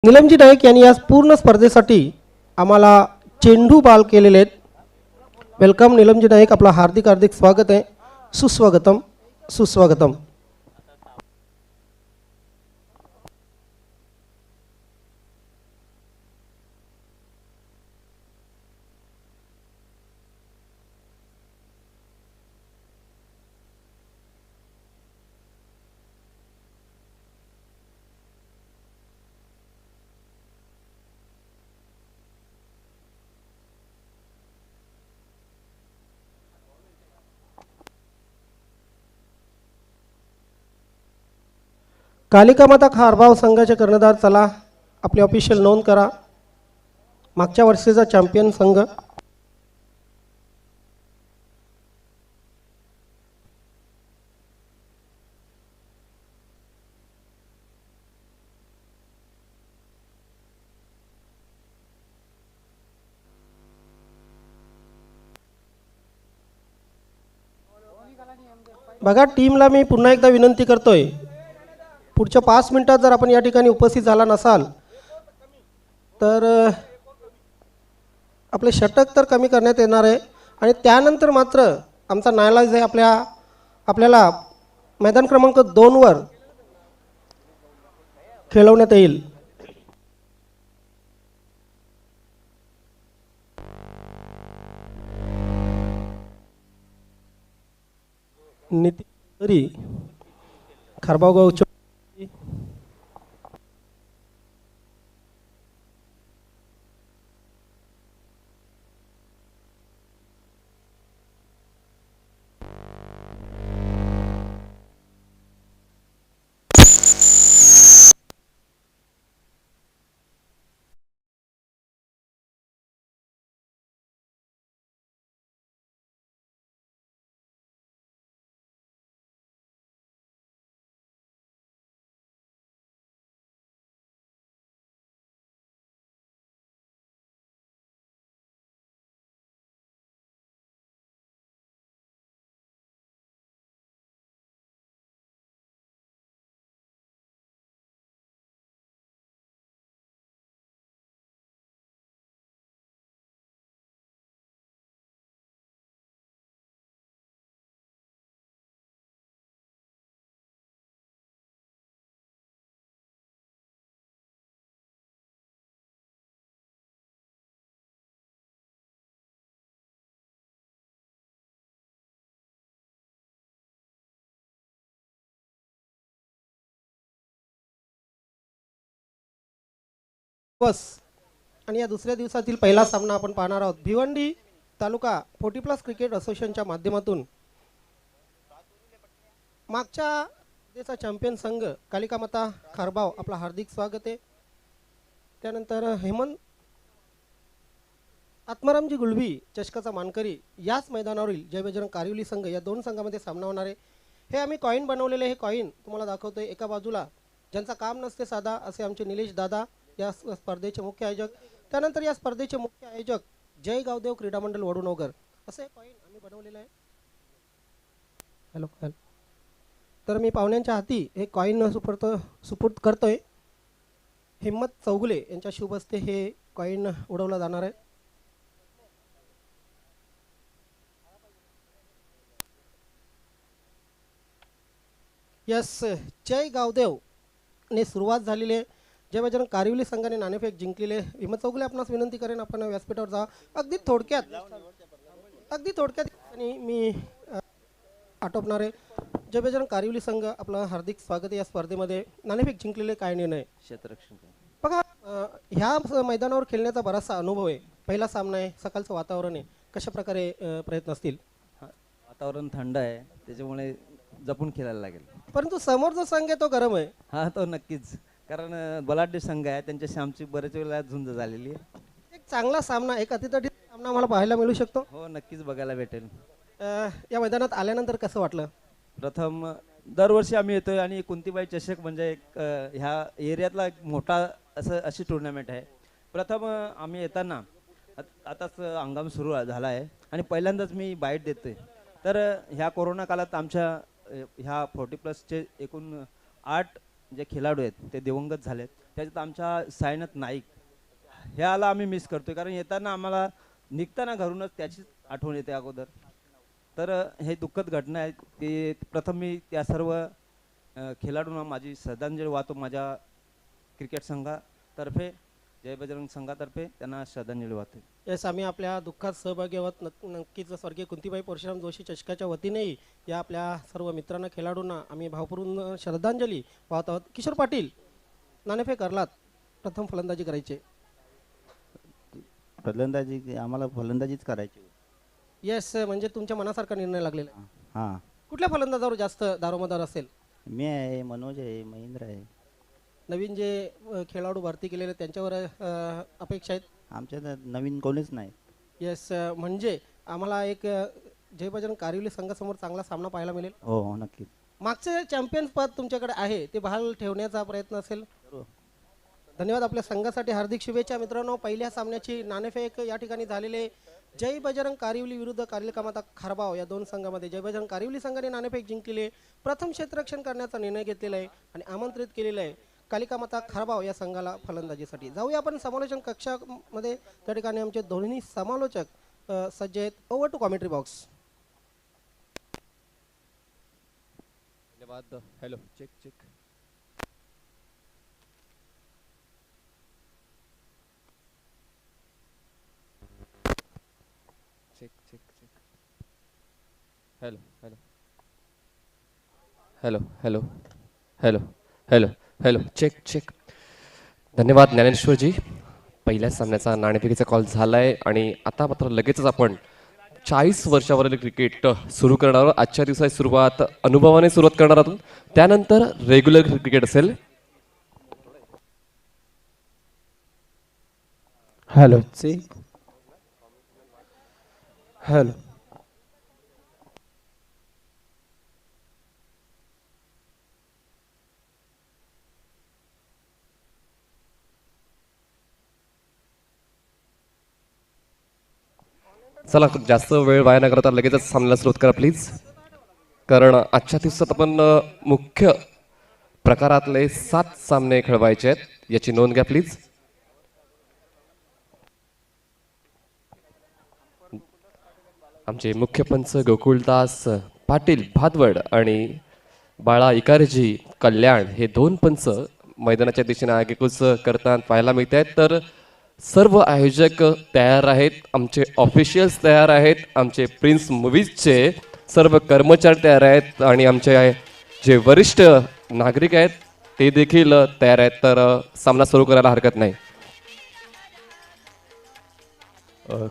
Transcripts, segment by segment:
निलमजी नाईक यांनी या पूर्ण स्पर्धेसाठी आम्हाला चेंडू बाल केलेले आहेत. वेलकम निलमजी नाईक, आपला हार्दिक हार्दिक स्वागत आहे. सुस्वागतम सुस्वागतम. कालिका माता खारबाव संघाचे कर्णधार, चला आपली ऑफिशियल नोंद करा. मागच्या वर्षीचा चॅम्पियन संघ. बघा, टीमला मी पुन्हा एकदा विनंती करतोय, पुढच्या 5 मिनिटात जर आपण या ठिकाणी उपस्थित झाला नसाल तर आपले षटक तर कमी करण्यात येणार आहे आणि त्यानंतर मात्र आमचा नाईलाज आहे, आपल्याला मैदान क्रमांक 2 वर खेळवण्यात येईल. नितीन तरी खारबाव गावचे बस. आणि या दुसऱ्या दिवसातील पहिला सामना आपण पाहणार आहोत. भिवंडी तालुका 40+ क्रिकेट असोसिएशनच्या माध्यमातून मागच्या देशाचा चॅम्पियन संघ कालिका माता खारबाव, आपला हार्दिक स्वागत आहे. त्यानंतर हेमंत आत्मारामजी गुळवी चषकाचा मानकरी याच मैदानावरील जय बजरंग कारिवली संघ, या 2 संघामध्ये सामना होणार आहे. हे आम्ही कॉईन बनवलेले, हे कॉईन तुम्हाला दाखवतोय. एका बाजूला ज्यांचा काम नसते साधा असे आमचे निलेश दादा, या स्पर्धेचे मुख्य आयोजक. त्यानंतर या स्पर्धेचे मुख्य आयोजक जय गावदेव क्रीडा मंडळ वडूनगर, असे कॉईन आम्ही बनवलेलं आहे. Hello hello. तर मी पाहुण्यांच्या हाती हे कॉईन सुपूर्द करतोय. हिम्मत चौगुले यांच्या शुभ हस्ते हे कॉईन उडवला जाणार आहे. यस, जय गावदेव ने सुरुवात झालेली आहे. जय बजरंग कारिवली संघाने नाणेफेक जिंकलेले. हिम्मत चौगुले, आपणास विनंती करेन आपण व्यासपीठावर जा. अगदी थोडक्यात आणि मी आटोपणार आहे. जय बजरंग कारिवली संघ, आपलं हार्दिक स्वागत आहे. या स्पर्धेमध्ये नाणेफेक जिंकलेले, काय निर्णय क्षेत्ररक्षण. बघा, ह्या मैदानावर खेळण्याचा बराचसा अनुभव आहे. पहिला सामना आहे, सकाळचं वातावरण आहे, कशा प्रकारे प्रयत्न असतील? वातावरण थंड आहे, त्याच्यामुळे जपून खेळायला लागेल. परंतु समोर जो संघ आहे तो गरम आहे. हा, तो नक्कीच, कारण बलाढ्य संघ आहे, त्यांच्याशी आमची बरेच वेळा झुंज झालेली आहे. एक चांगला सामना, एक अतितटी सामना आम्हाला पाहायला मिळू शकतो. हो, नक्कीच बघायला भेटेल. या मैदानात आल्यानंतर कसं वाटलं? प्रथम दरवर्षी आम्ही येतोय आणि कुंतीबाई चषक म्हणजे एक ह्या एरियातला एक मोठा अशी टुर्नामेंट आहे. प्रथम आम्ही येताना आताच हंगाम सुरू झाला आहे आणि पहिल्यांदाच मी बाईट देतोय. तर ह्या कोरोना काळात आमच्या ह्या 40+चे एकूण 8 जे खेळाडू आहेत ते दिवंगत झालेत. त्याच्यात आमच्या सायनाथ नाईक ह्याला आम्ही मिस करतोय, कारण येताना आम्हाला निघताना घरूनच त्याचीच आठवण येते अगोदर. तर हे दुःखद घटना आहे. ते प्रथम मी त्या सर्व खेळाडूंना माझी श्रद्धांजली वाहतो. माझ्या क्रिकेट संघातर्फे, जय बजरंग संघातर्फे त्यांना श्रद्धांजली वाहतो. येस, आम्ही आपल्या दुःखात सहभागी आहोत. नक्कीच स्वर्गीय कुंतीबाई परशुराम जोशी चषकाच्या वतीनेही या आपल्या सर्व मित्रांना, खेळाडूंना आम्ही भावपूर्ण श्रद्धांजली वाहत आहोत. किशोर पाटील, नाणेफेक करलात, प्रथम फलंदाजी करायचे. फलंदाजी आम्हाला फलंदाजीच करायची. येस, म्हणजे तुमच्या मनासारखा निर्णय लागलेला आहे. हां, कुठल्या फलंदाजावर जास्त दारोमदार असेल? मी आहे, मनोज आहे, महेंद्र आहे. नवीन जे खेळाडू भरती केलेले त्यांच्यावर अपेक्षा आहेत? आमच्यात नवीन कोणीच नाही. येस, म्हणजे आम्हाला एक जय बजरंग कारिवली संघासमोर चांगला सामना पाहायला मिळेल. हो हो, नक्कीच. मागचे चॅम्पियन्स पद तुमच्याकडे आहे ते बहाल ठेवण्याचा प्रयत्न असेल. धन्यवाद. आपल्या संघासाठी हार्दिक शुभेच्छा. मित्रांनो, पहिल्या सामन्याची नाणेफेक या ठिकाणी झालेले जय बजरंग कारिवली विरुद्ध कारिलकामाता खारबाव या दोन संघामध्ये जय बजरंग कारिवली संघाने नाणेफेक जिंकलेली आहे. प्रथम क्षेत्ररक्षण करण्याचा निर्णय घेतलेला आहे आणि आमंत्रित केलेला आहे कालिकामाता खारबाव या संघाला फलंदाजीसाठी. जाऊया आपण समालोचन कक्षामध्ये. त्या ठिकाणी आमचे दोन्ही समालोचक सज्ज आहेत. Over to commentary box. धन्यवाद. Hello, check check. Check check check. Hello hello hello hello hello hello hello, check check. धन्यवाद ज्ञानेश्वरजी. पहिल्या सामन्याचा नाणेफेकीचा कॉल झाला आहे आणि आता मात्र लगेचच आपण 40 वर्षावरील क्रिकेट सुरू करणार आहोत. आजच्या दिवसाची सुरुवात अनुभवाने सुरुवात करणार आहोत, त्यानंतर रेग्युलर क्रिकेट असेल. Hello check. हॅलो. चला, जास्त वेळ वाया न करता लगेचच सामन्याला सुरुवात करा प्लीज, कारण आजच्या दिवसात आपण मुख्य प्रकारातले 7 सामने खेळवायचे आहेत, याची नोंद घ्या प्लीज. आमचे मुख्य पंच गोकुळदास पाटील भादवड आणि बाळा इकारजी कल्याण हे 2 पंच मैदानाच्या दिशेने आगेकूच करताना पाहायला मिळत आहेत. तर सर्व आयोजक तयार आहेत, आमचे ऑफिशियल्स तयार आहेत, आमचे प्रिन्स मूवीजचे सर्व कर्मचारी तयार आहेत आणि आमचे जे वरिष्ठ नागरिक आहेत ते देखील तयार आहेत. तर सामना सुरू करायला हरकत नाही.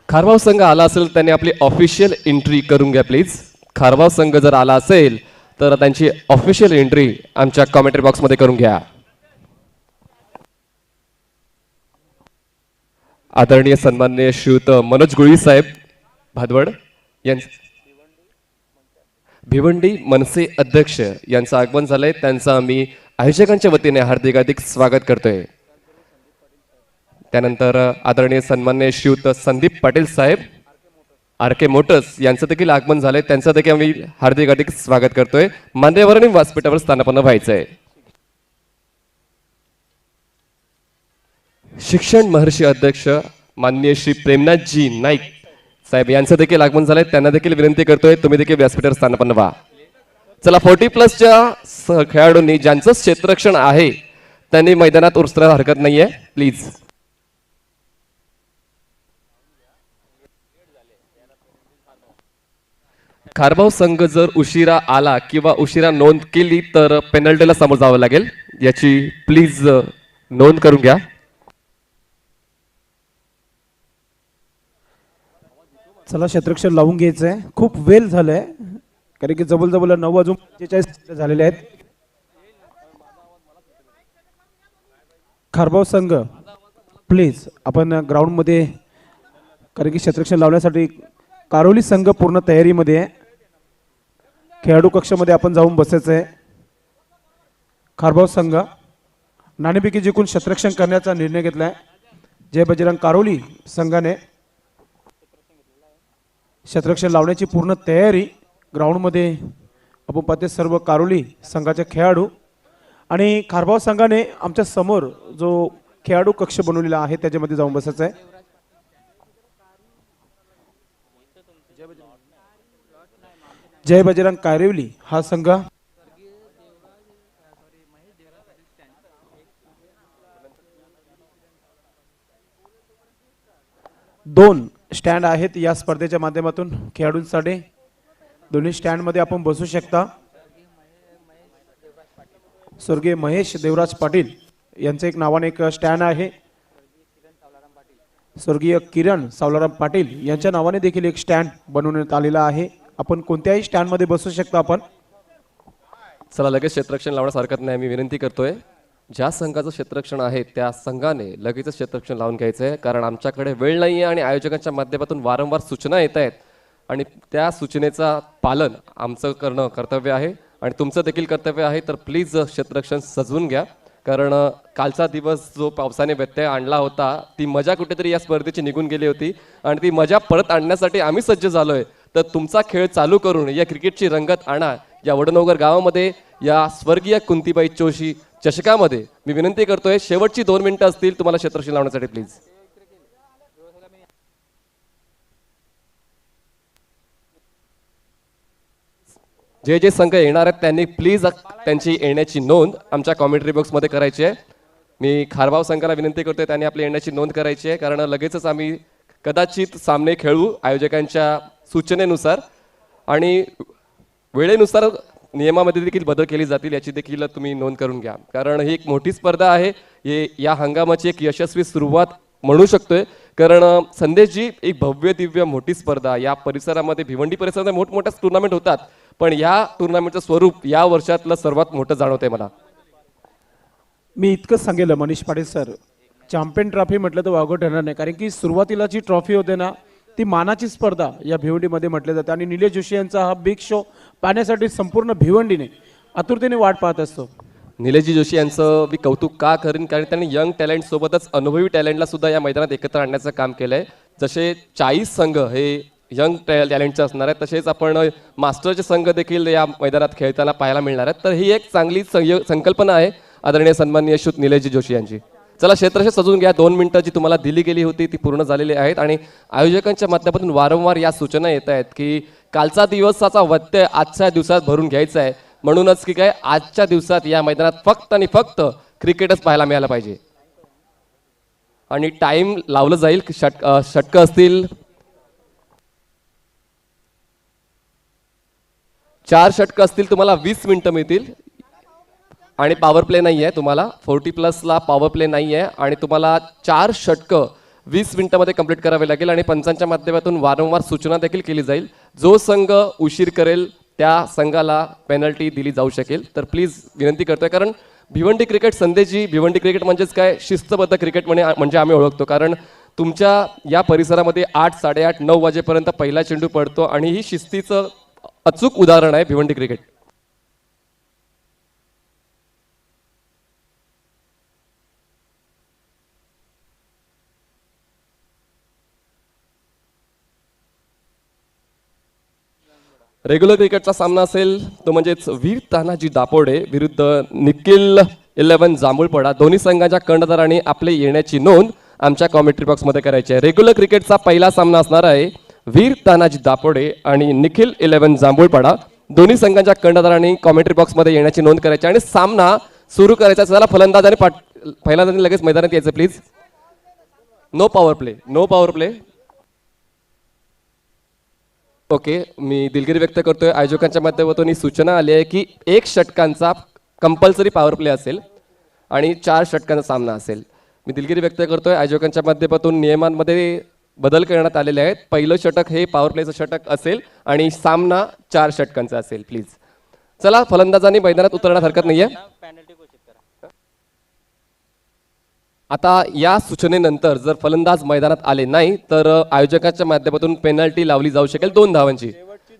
खारबाव संघ आला असेल त्यांनी आपली ऑफिशियल एंट्री करून घ्या प्लीज. खारबाव संघ जर आला असेल तर त्यांची ऑफिशियल एंट्री आमच्या कॉमेंट्री बॉक्समध्ये करून घ्या. आदरणीय सन्माननीय श्रीयुत मनोज गुळी साहेब भादवड यांचे भिवंडी मनसे अध्यक्ष यांचं आगमन झालंय, त्यांचं आम्ही आयोजकांच्या वतीने हार्दिक स्वागत करतोय. त्यानंतर आदरणीय सन्माननीय श्रीयुत संदीप पाटील साहेब आर के मोटर्स यांचं देखील आगमन झालंय, त्यांचं देखील आम्ही हार्दिक स्वागत करतोय. मान्यवरांनी व्यासपीठावर स्थानापन्न व्हायचंय. शिक्षण महर्षी अध्यक्ष माननीय श्री प्रेमनाथजी नाईक साहेब यांचं देखील आगमन झालंय, त्यांना देखील विनंती करतोय तुम्ही देखील व्यासपीठावर स्थानापन्न व्हा. चला, 40+ खेळाडूंनी ज्यांचं क्षेत्ररक्षण आहे त्यांनी मैदानात उतरायला हरकत नाहीये प्लीज. खारबाव संघ जर उशिरा आला किंवा उशिरा नोंद केली तर पेनल्टीला समोर जावं लागेल, याची प्लीज नोंद करून घ्या. चला, क्षेत्ररक्षण लावून घ्यायचं आहे. खूप वेळ झालंय, कारण की जवळ 9:45 झालेले आहेत. खारबाव संघ प्लीज आपण ग्राउंडमध्ये, कारण की क्षेत्ररक्षण लावण्यासाठी कारोली संघ पूर्ण तयारीमध्ये आहे. खेळाडू कक्षामध्ये आपण जाऊन बसायचं आहे. खारबाव संघ नाणेफेकी जिंकून क्षेत्ररक्षण करण्याचा निर्णय घेतला आहे. जय बजरंग कारोली संघाने क्षेत्ररक्षण लावण्याची पूर्ण तयारी ग्राउंडमध्ये आपण पाहते. सर्व कारोली संघाचे खेळाडू आणि खारबाव संघाने आमच्या समोर जो खेळाडू कक्ष बनवलेला आहे त्याच्यामध्ये जाऊन बसायचं आहे. जय बजरंग कायरेवली हा संघ दोन स्टँड आहेत या स्पर्धेच्या माध्यमातून खेळाडूंसाठी. दोन्ही स्टँडमध्ये आपण बसू शकता. स्वर्गीय महेश देवराज पाटील यांचं एक नावाने एक स्टँड आहे. स्वर्गीय किरण सावलाराम पाटील यांच्या नावाने देखील एक स्टँड बनवण्यात आलेला आहे. आपण कोणत्याही स्टँडमध्ये बसू शकता आपण. चला लगेच क्षेत्ररक्षण लावण्यास हरकत नाही. मी विनंती करतोय ज्या संघाचं क्षेत्ररक्षण आहे त्या संघाने लगेचच क्षेत्ररक्षण लावून घ्यायचं आहे, कारण आमच्याकडे वेळ नाही आहे आणि आयोजकांच्या माध्यमातून वारंवार सूचना येत आहेत आणि त्या सूचनेचा पालन आमचं करणं कर्तव्य आहे आणि तुमचं देखील कर्तव्य आहे. तर प्लीज क्षेत्ररक्षण सजवून घ्या, कारण कालचा दिवस जो पावसाने व्यत्यय आणला होता ती मजा कुठेतरी या स्पर्धेची निघून गेली होती आणि ती मजा परत आणण्यासाठी आम्ही सज्ज झालोय. तर तुमचा खेळ चालू करून या क्रिकेटची रंगत आणा. या वडनोगर गावामध्ये या स्वर्गीय कुंतीबाई चोशी चषकामध्ये मी विनंती करतोय शेवटची 2 मिनिटं असतील तुम्हाला क्षेत्ररक्षण लावण्यासाठी. प्लीज जे जे संघ येणार आहेत त्यांनी प्लीज त्यांची येण्याची नोंद आमच्या कॉमेंट्री बॉक्समध्ये करायची आहे. मी खारबाव संघाला विनंती करतोय त्यांनी आपली येण्याची नोंद करायची आहे, कारण लगेचच आम्ही कदाचित सामने खेळू आयोजकांच्या सूचनेनुसार आणि वेळेनुसार नियमामध्ये देखील बदल केले जातील याची देखील तुम्ही नोंद करून घ्या, कारण ही एक मोठी स्पर्धा आहे. हे या हंगामाची एक यशस्वी सुरुवात म्हणू शकतोय, कारण संदेशजी एक भव्य दिव्य मोठी स्पर्धा या परिसरामध्ये भिवंडी परिसरामध्ये मोठमोठ्या टुर्नामेंट होतात, पण या टुर्नामेंटचं स्वरूप या वर्षातलं सर्वात मोठं जाणवतंय मला. मी इतकंच सांगेल Manish Patil sir, champion trophy म्हटलं तर वागो ठरणार नाही, कारण की सुरुवातीला जी ट्रॉफी होते ना ती मानाची स्पर्धा या भिवंडीमध्ये म्हटलं जाते आणि निलेश जोशी यांचा हा बिग शो पाहण्यासाठी संपूर्ण भिवंडीने आतुरतेने वाट पाहत असतो. निलेशजी जोशी यांचं मी कौतुक का करीन, कारण त्यांनी यंग टॅलेंट सोबतच अनुभवी टॅलेंटला सुद्धा या मैदानात एकत्र आणण्याचं काम केलंय. जसे 40 संघ हे यंग टॅलेंटचे असणार आहेत, तसेच आपण मास्टरचे संघ देखील या मैदानात खेळताना पाहायला मिळणार आहेत. तर ही एक चांगली संकल्पना आहे आदरणीय सन्माननीय श्री निलेशजी जोशी यांची. चला क्षेत्ररक्षण सजवून घ्या. 2 मिनिटं जी तुम्हाला दिली गेली होती ती पूर्ण झालेली आहेत आणि आयोजकांच्या माध्यमातून वारंवार या सूचना येत आहेत की कालचा दिवसाचा व्यत्यय आजच्या दिवसात भरून घ्यायचा आहे, म्हणूनच की काय आजच्या दिवसात या मैदानात फक्त आणि फक्त क्रिकेटच पाहायला मिळालं पाहिजे आणि टाइम लावलं जाईल. षटकं असतील 4 षटकं असतील, तुम्हाला 20 मिनिटं मिळतील आणि पॉवर प्ले नाही आहे तुम्हाला. 40+ पॉवर प्ले नाही आहे आणि तुम्हाला 4 षटकं 20 मिनिटांमध्ये कंप्लीट करावे लागेल आणि पंचांच्या माध्यमातून वारंवार सूचना देखील केली जाईल. जो संघ उशीर करेल त्या संघाला पेनल्टी दिली जाऊ शकेल. तर प्लीज विनंती करतोय, कारण भिवंडी क्रिकेट संदेशजी, भिवंडी क्रिकेट म्हणजेच काय शिस्तबद्ध क्रिकेट म्हणजे आम्ही ओळखतो, कारण तुमच्या या परिसरामध्ये 8, 8:30, 9 वाजेपर्यंत पहिला चेंडू पडतो आणि ही शिस्तीचं अचूक उदाहरण आहे भिवंडी क्रिकेट. रेग्युलर क्रिकेटचा सामना असेल तो म्हणजेच वीर तानाजी दापोडे विरुद्ध निखिल 11 जांभूळपडा. दोन्ही संघाच्या कर्णधारांनी आपली येण्याची नोंद आमच्या कॉमेंट्री बॉक्समध्ये करायची आहे. रेग्युलर क्रिकेटचा पहिला सामना असणार आहे वीर तानाजी दापोडे आणि निखिल 11 जांभूळपडा. दोन्ही संघांच्या कर्णधारांनी कॉमेंट्री बॉक्समध्ये येण्याची नोंद करायची आणि सामना सुरू करायचा. चला फलंदाजाने लगेच मैदानात यायचं please. No power play. Okay, मी दिलगिरी व्यक्त करतोय. आयोजकांच्या माध्यमातून ही सूचना आली आहे की 1 षटकांचा कंपल्सरी पॉवर प्ले असेल आणि 4 षटकांचा सामना असेल. मी दिलगिरी व्यक्त करतोय. आयोजकांच्या माध्यमातून नियमांमध्ये बदल करण्यात आलेले आहेत. पहिलं षटक हे पॉवर प्लेचं षटक असेल आणि सामना 4 षटकांचा असेल. प्लीज चला, फलंदाजांनी मैदानात उतरण्यास हरकत नाहीये. आता या सूचनेनंतर जर फलंदाज मैदानात आले नाही तर आयोजकांच्या माध्यमातून पेनल्टी लावली जाऊ शकेल 2 धावांची.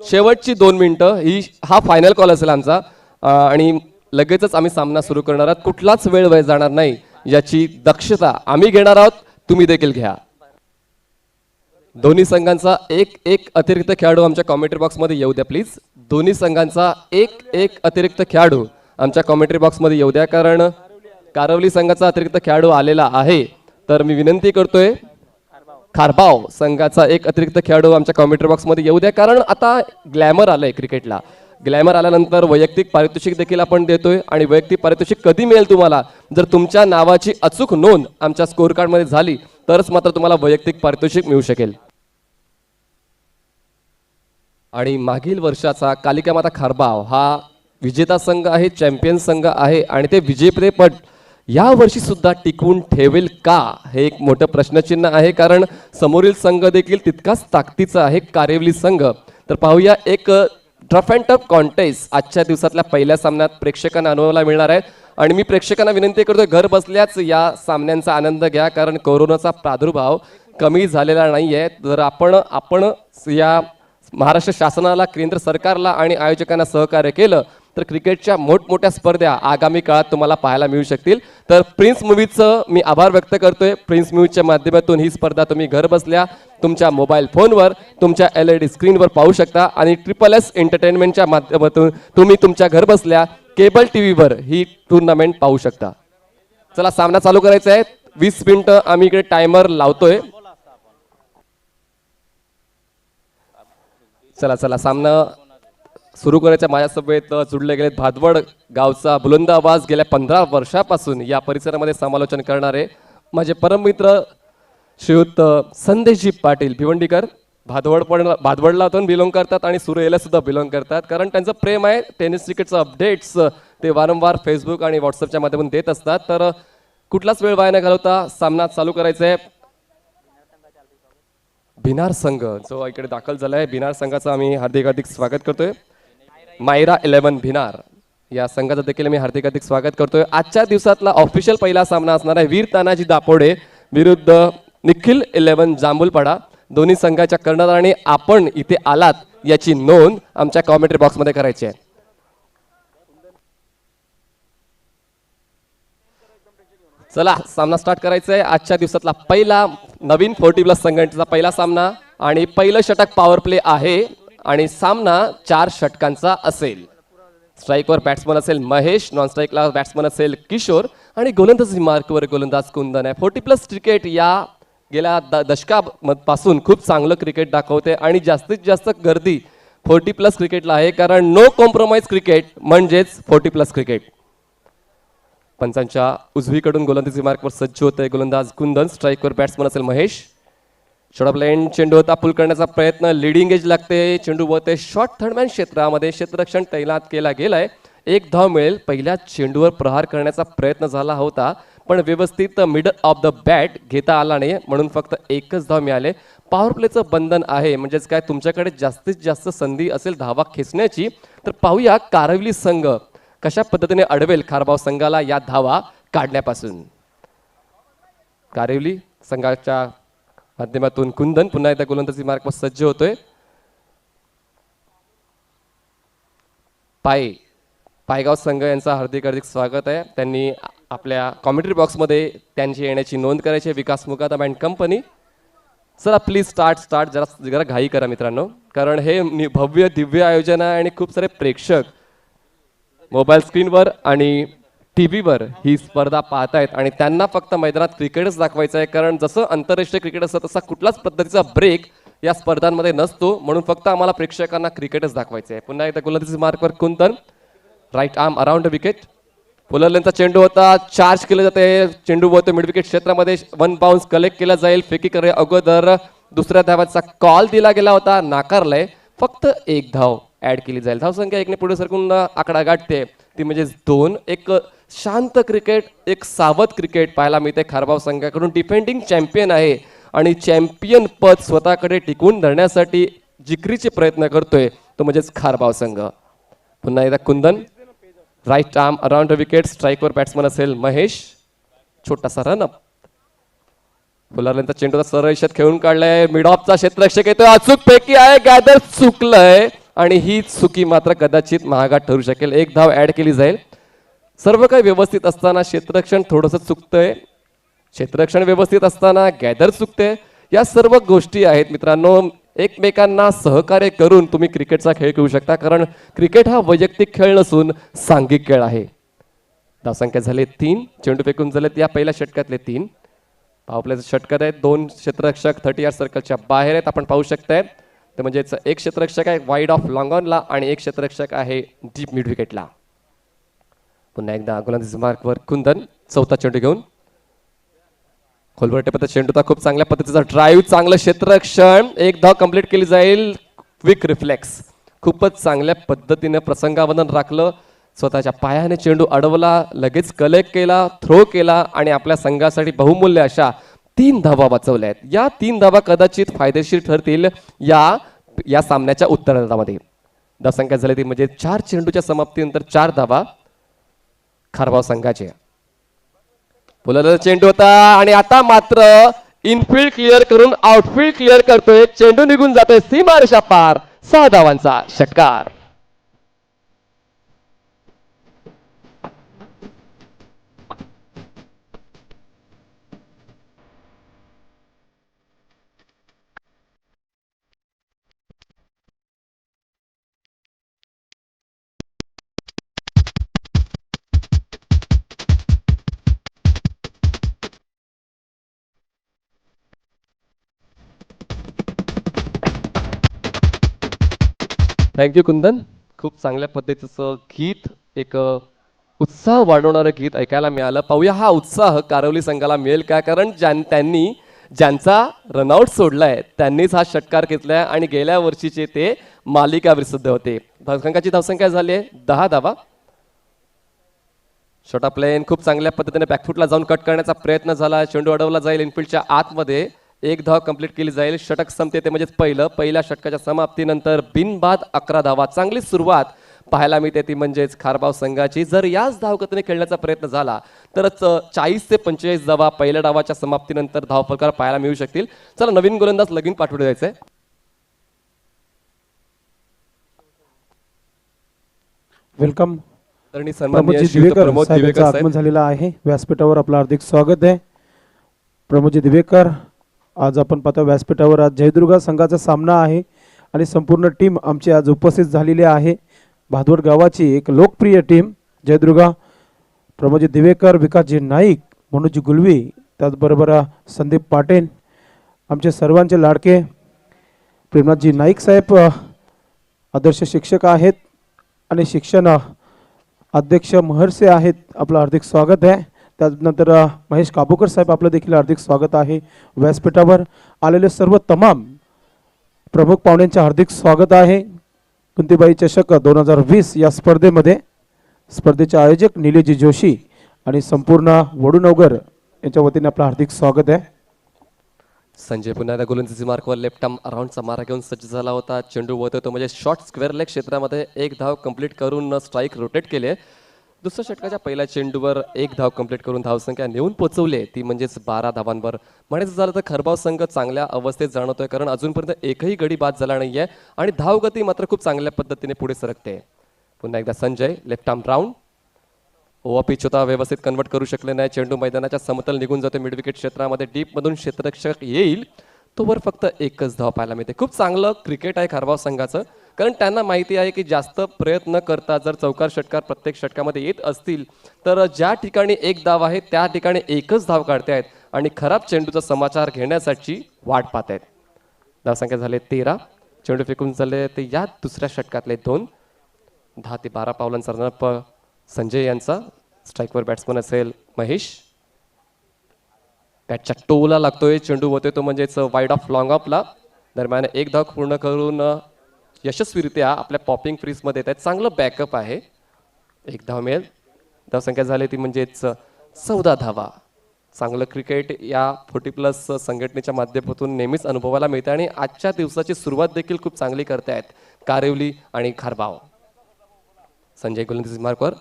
शेवटची 2 मिनिटं हा फायनल कॉल असेल आमचा आणि लगेचच आम्ही सामना सुरू करणार आहोत. कुठलाच वेळ वाया जाणार नाही याची दक्षता आम्ही घेणार आहोत, तुम्ही देखील घ्या. दोन्ही संघांचा एक अतिरिक्त खेळाडू आमच्या कॉमेंट्री बॉक्समध्ये येऊ द्या प्लीज. दोन्ही संघांचा एक अतिरिक्त खेळाडू आमच्या कॉमेंट्री बॉक्समध्ये येऊ द्या, कारण कारवली संघाचा अतिरिक्त खेळाडू आलेला आहे. तर मी विनंती करतोय खारबाव संघाचा एक अतिरिक्त खेळाडू आमच्या कॉमेंट्री बॉक्समध्ये येऊ द्या, कारण आता ग्लॅमर आलंय क्रिकेटला. ग्लॅमर आल्यानंतर वैयक्तिक पारितोषिक देखील आपण देतोय आणि वैयक्तिक पारितोषिक कधी मिळेल तुम्हाला, जर तुमच्या नावाची अचूक नोंद आमच्या स्कोर कार्डमध्ये झाली तरच मात्र तुम्हाला वैयक्तिक पारितोषिक मिळू शकेल. आणि मागील वर्षाचा कालिका माता खारबाव हा विजेता संघ आहे, चॅम्पियन संघ आहे आणि ते विजेतेपद या वर्षी सुद्धा टिकवून ठेवेल का, हे एक मोठं प्रश्नचिन्ह आहे, कारण समोरील संघ देखील तितकाच ताकदीचा आहे कारिवली संघ. तर पाहूया एक टफ अँड टफ कॉन्टेस्ट आजच्या दिवसातल्या पहिल्या सामन्यात प्रेक्षकांना अनुभवायला मिळणार आहे. आणि मी प्रेक्षकांना विनंती करतोय घर बसल्याच या सामन्यांचा आनंद घ्या, कारण कोरोनाचा प्रादुर्भाव कमी झालेला नाहीये. तर आपण या महाराष्ट्र शासनाला, केंद्र सरकारला आणि आयोजकांना सहकार्य केलं तर क्रिकेटच्या मोठमोठ्या स्पर्धा आगामी काळात तुम्हाला पाहायला मिळू शकतील. तर प्रिन्स मूवीजचं मी आभार व्यक्त करतोय. प्रिन्स मूवीजच्या माध्यमातून ही स्पर्धा तुम्ही घर बसल्या तुमच्या मोबाईल फोनवर, तुमच्या LED स्क्रीनवर पाहू शकता आणि SSS एंटरटेनमेंटच्या माध्यमातून तुम्ही तुमच्या घर बसल्या केबल टीव्हीवर ही टुर्नामेंट पाहू शकता. चला सामना चालू करायचा आहे. 20 मिनिटं आम्ही इकडे टायमर लावतोय. चला सामना सुरू करायच्या माझ्यासोबत जुडले गेले भादवड गावचा बुलंद आवाज गेल्या 15 वर्षापासून या परिसरामध्ये समालोचन करणारे माझे परममित्र श्रीयुत संदेशजी पाटील भिवंडीकर. भादवडला पण बिलॉंग करतात आणि सुरेला सुद्धा बिलॉंग करतात, कारण त्यांचं प्रेम आहे टेनिस क्रिकेटचं अपडेट्स ते वारंवार फेसबुक आणि व्हॉट्सअपच्या माध्यमातून देत असतात. तर कुठलाच वेळ वाया न घालवता सामना चालू करायचा आहे. भिनार संघ जो इकडे दाखल झालाय, भिनार संघाचं आम्ही हार्दिक स्वागत करतोय. मायरा 11 भिनार या संघाचं देखील मी हार्दिक स्वागत करतोय. आजच्या दिवसातला ऑफिशियल पहिला सामना असणार आहे वीर तानाजी दापोडे विरुद्ध निखिल 11 जांभूलपाडा. दोन्ही संघाच्या कर्णधाराने आपण इथे आलात याची नोंद आमच्या कॉमेंट्री बॉक्समध्ये करायची आहे. चला सामना स्टार्ट करायचा आहे. आजच्या दिवसातला पहिला नवीन 40+ संघांचा पहिला सामना आणि पहिलं षटक पॉवर प्ले आहे आणि सामना 4 षटकांचा असेल. स्ट्राईकवर बॅट्समन असेल महेश, नॉन स्ट्राईकला बॅट्समन असेल किशोर आणि गोलंदाजी मार्कवर गोलंदाज कुंदन आहे. 40+ क्रिकेट या गेल्या दशकापासून खूप चांगलं क्रिकेट दाखवते आणि जास्तीत जास्त गर्दी 40+ क्रिकेटला आहे, कारण नो कॉम्प्रोमाइज क्रिकेट म्हणजेच 40+ क्रिकेट. पंचांच्या उजवीकडून गोलंदाजी मार्कवर सज्ज होते गोलंदाज कुंदन, स्ट्राईकवर बॅट्समन असेल महेश. शॉर्ट लाईन चेंडू होता पुल करण्याचा प्रयत्न, लिडिंग एज लागते, चेंडू होते शॉर्ट थर्डमॅन क्षेत्रामध्ये, क्षेत्ररक्षण तैनात केला गेलाय. 1 धाव मिळेल. पहिल्या चेंडूवर प्रहार करण्याचा प्रयत्न झाला होता पण व्यवस्थित मिडल ऑफ द बॅट घेता आला नाही, म्हणून फक्त 1च धाव मिळाले. पॉवर प्लेचं बंधन आहे, म्हणजेच काय तुमच्याकडे जास्तीत जास्त संधी असेल धावा खेचण्याची तर पाहूया कारिवली संघ कशा पद्धतीने अडवेल खारबाव संघाला या धावा काढण्यापासून. कारिवली संघाच्या माध्यमातून कुंदन पुन्हा एकदा गोलंदाजी मार्कवर सज्ज होतोय. पायगाव संघ यांचा हार्दिक स्वागत आहे. त्यांनी आपल्या कॉमेंट्री बॉक्समध्ये त्यांची येण्याची नोंद करायची. विकास मुकादम अँड कंपनी. चला प्लीज स्टार्ट जरा घाई करा मित्रांनो, कारण हे भव्य दिव्य आयोजन आहे आणि खूप सारे प्रेक्षक मोबाईल स्क्रीनवर आणि टीव्हीवर ही स्पर्धा पाहतायत आणि त्यांना फक्त मैदानात क्रिकेटच दाखवायचं आहे, कारण जसं आंतरराष्ट्रीय क्रिकेट असतं तसा कुठलाच पद्धतीचा ब्रेक या स्पर्धांमध्ये नसतो, म्हणून फक्त आम्हाला प्रेक्षकांना क्रिकेटच दाखवायचं आहे. पुन्हा एकदा गोलंदाजी मार्कवर Kundan, right arm around the wicket. फुलरलेनचा चेंडू होता, चार्ज केलं जाते, चेंडू होतो मिड विकेट क्षेत्रामध्ये, 1 बाउन्स कलेक्ट केला जाईल. फेकी करे अगोदर दुसऱ्या धावाचा कॉल दिला गेला होता, नाकारलाय. फक्त 1 धाव ऍड केली जाईल. धावसंख्या 1ने पुढे सरकून आकडा गाठते, ती म्हणजे 2. एक शांत क्रिकेट, एक सावध क्रिकेट पाहायला मिळते खारबाव संघाकडून. डिफेंडिंग चॅम्पियन आहे आणि चॅम्पियन पद स्वतःकडे टिकवून धरण्यासाठी जिकरीचे प्रयत्न करतोय तो म्हणजेच खारबाव संघ. पुन्हा एकदा Kundan, right arm around the wicket, स्ट्राईकवर बॅट्समन असेल महेश. छोटासा रनअप. फुलरलेनचा चेंडूचा सरळ रेषेत खेळून काढलाय, मिड ऑफचा क्षेत्ररक्षक येतोय, अचूक पैकी आहे, गॅदर चुकलंय आणि ही चुकी मात्र कदाचित महागात ठरू शकेल. 1 धाव ऍड केली जाईल. सर्व काही व्यवस्थित असताना क्षेत्ररक्षण थोडंसं चुकतंय, क्षेत्ररक्षण व्यवस्थित असताना गॅदर चुकते. या सर्व गोष्टी आहेत मित्रांनो. एकमेकांना सहकार्य करून तुम्ही क्रिकेटचा खेळ खेळू शकता, कारण क्रिकेट हा वैयक्तिक खेळ नसून सांघिक खेळ आहे. धावसंख्या झाले 3, चेंडू फेकून झालेत या पहिल्या षटकातले 3. पावप्लेचे षटकात आहेत, 2 क्षेत्ररक्षक 30 यार्ड सर्कलच्या बाहेर आहेत. आपण पाहू शकताय ते म्हणजेच एक क्षेत्ररक्षक आहे वाईड ऑफ लॉंग ऑनला आणि एक क्षेत्ररक्षक आहे डीप मिड विकेटला. पुन्हा एकदा गोलंदाजी मार्कवर कुंदन, चौथा चेंडू घेऊन खोलवर टेपत चेंडू तर खूप चांगल्या पद्धतीचा ड्राईव्ह, चांगलं क्षेत्ररक्षण, एक धाव कंप्लीट केली जाईल. क्विक रिफ्लेक्स, खूपच चांगल्या पद्धतीने प्रसंगावधान राखलं, स्वतःच्या पायाने चेंडू अडवला, लगेच कलेक्ट केला, थ्रो केला आणि आपल्या संघासाठी बहुमूल्य अशा 3 धावा वाचवल्या आहेत. या 3 धावा कदाचित फायदेशीर ठरतील या सामन्याच्या उत्तरार्धामध्ये. धावसंख्या झाली ती म्हणजे 4 चेंडूच्या समाप्तीनंतर 4 धावा खारबाव संघाचे. बोलायला चेंडू होता आणि आता मात्र इनफिल्ड क्लिअर करून आउटफिल्ड क्लिअर करतोय, चेंडू निघून जातोय सीमारेषा पार. 6 धावांचा षटकार. थँक्यू कुंदन. खूप चांगल्या पद्धतीचं गीत, एक उत्साह वाढवणारं गीत ऐकायला मिळालं. पाहूया हा उत्साह कारोली संघाला मिळेल का, कारण ज्यांचा रनआउट सोडलाय त्यांनीच हा षटकार घेतलाय आणि गेल्या वर्षीचे ते मालिकावीर सुद्धा होते. संघाची धावसंख्या झाली आहे 10 धावा. छोटा प्लेन खूप चांगल्या पद्धतीने बॅकफुटला जाऊन कट करण्याचा प्रयत्न झाला, चेंडू अडवला जाईल इनफिल्डच्या आतमध्ये, 1 धाव कंप्लीट केली जाईल. षटक संपते ते म्हणजेच पहिल्या षटकाच्या समाप्तीनंतर बिनबाद 11 धावा. चांगली सुरुवात पाहायला मिळते ती म्हणजेच खारबाव संघाची. जर याच धावगतीने खेळण्याचा प्रयत्न झाला तर 40 ते 45 धावा पहिल्या डावाच्या समाप्तीनंतर धावफलकार पाहायला मिळू शकतील. चला नवीन गोलंदाज लगीन पाठवले जायचंय. वेलकम. प्रमोद प्रमोदजी दिवेकर साहेबांचं आगमन झालेलं आहे. व्यासपीठावर आपलं हार्दिक स्वागत आहे. प्रमोदजी दिवेकर, आज आपण पाहतो व्यासपीठावर आज जयदुर्गा संघाचा सामना आहे आणि संपूर्ण टीम आमची आज उपस्थित झालेली आहे. भादवड गावाची एक लोकप्रिय टीम जयदुर्गा. प्रमोदजी दिवेकर, विकासजी नाईक, मनोजी गुलवी, त्याचबरोबर संदीप पाटील, आमचे सर्वांचे लाडके प्रेमनाथजी नाईक साहेब आदर्श शिक्षक आहेत आणि शिक्षण अध्यक्ष महर्षी आहेत. आपलं हार्दिक स्वागत आहे. त्यानंतर महेश काबूकर साहेब, आपलं देखील हार्दिक स्वागत आहे. व्यासपीठावर आलेले सर्व तमाम प्रमुख पाहुण्यांचे हार्दिक स्वागत आहे. कुंतीबाई चषक 2020 या स्पर्धेचे आयोजक निलेशजी जोशी आणि संपूर्ण वडूनगर यांच्या वतीने आपलं हार्दिक स्वागत आहे. संजय पुन्हा एकदा गोलंदाजी मार्कवर लेफ्ट आर्म राऊंडचा मारा घेऊन सज्ज झाला होता. चेंडू वळतो म्हणजे शॉर्ट स्क्वेअर लेग क्षेत्रामध्ये 1 धाव कंप्लीट करून स्ट्राईक रोटेट केले. दुसऱ्या षटकाच्या पहिल्या चेंडूवर 1 धाव कंप्लीट करून धावसंख्या नेऊन पोहोचवली, ती म्हणजेच 12 धावांवर. म्हणायचं झालं तर खरबाव संघ चांगल्या अवस्थेत जाणवतोय, कारण अजूनपर्यंत एकही गडी बाद झाला नाहीये आणि धावगती मात्र खूप चांगल्या पद्धतीने पुढे सरकते. पुन्हा एकदा Sanjay left arm round, over pitch होता, व्यवस्थित कन्वर्ट करू शकले नाही. चेंडू मैदानाच्या समतल निघून जातो मिड विकेट क्षेत्रामध्ये. डीप मधून क्षेत्ररक्षक येईल तोवर फक्त 1च धाव पाहायला मिळते. खूप चांगलं क्रिकेट आहे खारबाव संघाचं, कारण त्यांना माहिती आहे की जास्त प्रयत्न करता जर चौकार षटकार प्रत्येक षटकामध्ये येत असतील तर ज्या ठिकाणी 1 धाव आहे त्या ठिकाणी 1च धाव काढते आहेत आणि खराब चेंडूचा समाचार घेण्यासाठी वाट पाहत आहेत. धावसंख्या झाले 13, चेंडू फेकून झाले ते या दुसऱ्या षटकातले 2. 10 ते 12 पावलांचा रनअप संजय यांचा. स्ट्राईकवर बॅट्समन असेल महेश. बॅटच्या टोला लागतोय, चेंडू होतोय तो म्हणजेच वाईड ऑफ लॉंग ऑफला. दरम्यान 1 धाव पूर्ण करून यशस्वीरित्या आपल्या पॉपिंग फ्रीजमध्ये येत आहेत. चांगलं बॅकअप आहे, 1 धाव मिळेल. धावसंख्या झाली ती म्हणजेच 14 धावा. चांगलं क्रिकेट या 40+ संघटनेच्या माध्यमातून नेहमीच अनुभवायला मिळते आणि आजच्या दिवसाची सुरुवात देखील खूप चांगली करतायत कारिवली आणि खारबाव. संजय गोलंदाजी मार्कवर,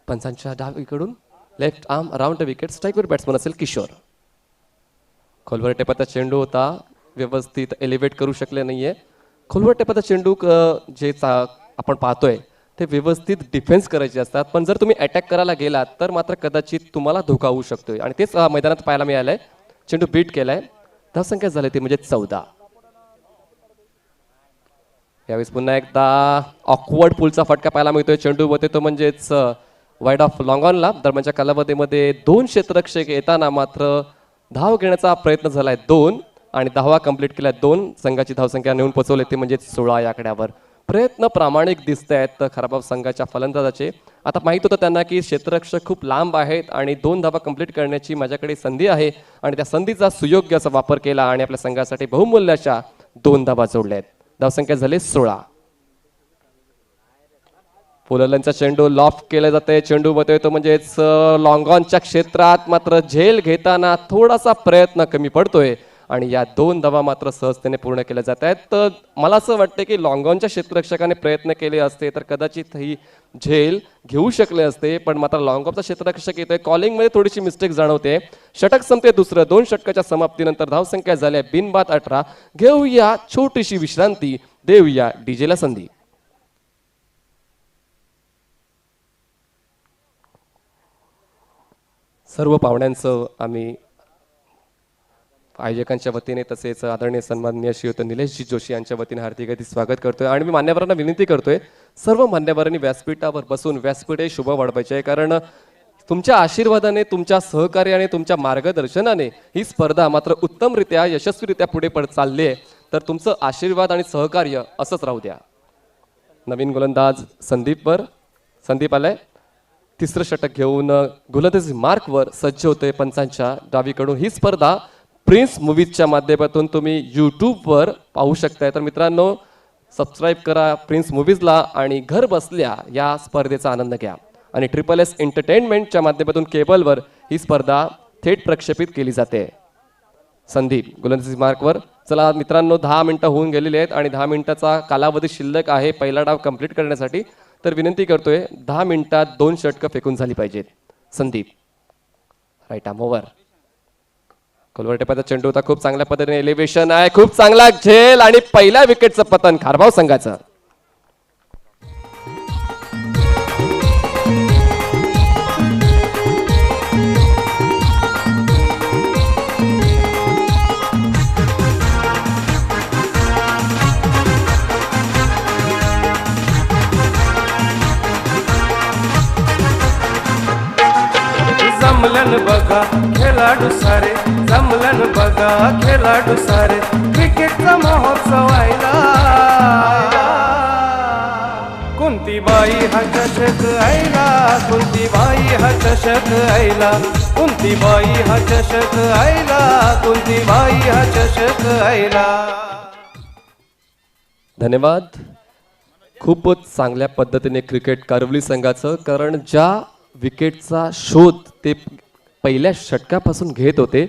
पंचांच्या डावीकडून left arm around the wicket. स्ट्राईकवर बॅट्समन असेल किशोर. खोलवर टेपाचा चेंडू होता, व्यवस्थित एलिव्हेट करू शकले नाहीये. खोलवर टेपाचा चेंडू जे आपण पाहतोय ते व्यवस्थित डिफेन्स करायचे असतात, पण जर तुम्ही अटॅक करायला गेलात तर मात्र कदाचित तुम्हाला धोका होऊ शकतोय आणि तेच मैदानात पाहायला मिळालंय. चेंडू बीट केलाय. धावसंख्या झाली ती म्हणजे 14. यावेळेस पुन्हा एकदा ऑकवर्ड पुलचा फटका पाहायला मिळतोय. चेंडू होते तो म्हणजेच वाईड ऑफ लॉंग ऑनला. दरम्यानच्या कालावधीमध्ये 2 क्षेत्ररक्षक येताना मात्र धाव घेण्याचा प्रयत्न झालाय 2 आणि 10वा कंप्लीट केलाय 2. संघाची धावसंख्या नेऊन पोहोचवली ती म्हणजे 16 या आकड्यावर. प्रयत्न प्रामाणिक दिसत आहेत खारबाव संघाच्या फलंदाजाचे. आता माहित होतं त्यांना की क्षेत्ररक्षक खूप लांब आहेत आणि 2 धावा कंप्लीट करण्याची माझ्याकडे संधी आहे आणि त्या संधीचा सुयोग्य असा वापर केला आणि आपल्या संघासाठी बहुमूल्याच्या 2 धावा जोडल्या आहेत. धावसंख्या झाली 16. फुलरचा चेंडू लॉफ्ट केला जाते. चेंडू बतोय तो म्हणजेच लॉंग ऑनच्या क्षेत्रात मात्र झेल घेताना थोडासा प्रयत्न कमी पडतोय आणि या 2 धावा मात्र सहजतेने पूर्ण केल्या जात आहेत. तर मला असं वाटतं की लॉंग ऑनच्या क्षेत्ररक्षकाने प्रयत्न केले असते तर कदाचित ही झेल घेऊ शकले असते, पण मात्र लॉंग ऑफचा क्षेत्ररक्षक येतोय. कॉलिंगमध्ये थोडीशी मिस्टेक जाणवते. षटक संपते दुसरं. 2 षटकाच्या समाप्तीनंतर धावसंख्या झाल्या बिनबाद 18. घेऊया छोटीशी विश्रांती, देऊया डीजेला संधी. सर्व पाहुण्यांचं आम्ही आयोजकांच्या वतीने तसेच आदरणीय सन्माननीय श्रीयुत निलेशजी जोशी यांच्या वतीने हार्दिक हार्दिक स्वागत करतोय आणि मी मान्यवरांना विनंती करतोय सर्व मान्यवरांनी व्यासपीठावर बसून व्यासपीठ हे शुभ वाढवायचे आहे, कारण तुमच्या आशीर्वादाने, तुमच्या सहकार्याने, तुमच्या मार्गदर्शनाने ही स्पर्धा मात्र उत्तमरित्या यशस्वीरित्या पुढे चालली आहे. तर तुमचं आशीर्वाद आणि सहकार्य असंच राहू द्या. नवीन गोलंदाज संदीप आलाय. 3रं षटक घेऊन गोलंदाजी मार्कवर सज्ज होते पंचांच्या डावीकडून. ही स्पर्धा प्रिन्स मूवीजच्या माध्यमातून तुम्ही यूट्यूबवर पाहू शकताय. तर मित्रांनो, सबस्क्राईब करा प्रिन्स मूवीजला आणि घर बसल्या या स्पर्धेचा आनंद घ्या. आणि SSS एंटरटेनमेंटच्या माध्यमातून केबलवर ही स्पर्धा थेट प्रक्षेपित केली जाते. संदीप गोलंदाजी मार्कवर. चला मित्रांनो, 10 मिनिटं होऊन गेलेली आहेत आणि 10 मिनिटाचा कालावधी शिल्लक आहे पहिला डाव कंप्लीट करण्यासाठी. तर विनंती करतोय 10 मिनिटात 2 षटकं फेकून झाली पाहिजेत. Sandeep right arm over. कोलवरटेपाचा चेंडू होता. खूप चांगल्या पद्धतीने एलिव्हेशन आहे. खूप चांगला झेल आणि पहिल्या विकेटचं पतन खारबाव संघाचं. जमलन बघा खेळाडू सारे, जमलन बघा खेळाडू सारे, क्रिकेटचा महोत्सव आयला. कोणती बाई हा चषक आयला, कोणती बाई हा चषक आयला, कोणती बाई हा चषक आयला, कोणती बाई हा चषक आयला. धन्यवाद. खूपच चांगल्या पद्धतीने क्रिकेट कारवली संघाचं, कारण ज्या विकेटचा शोध ते पहिल्या षटकापासून घेत होते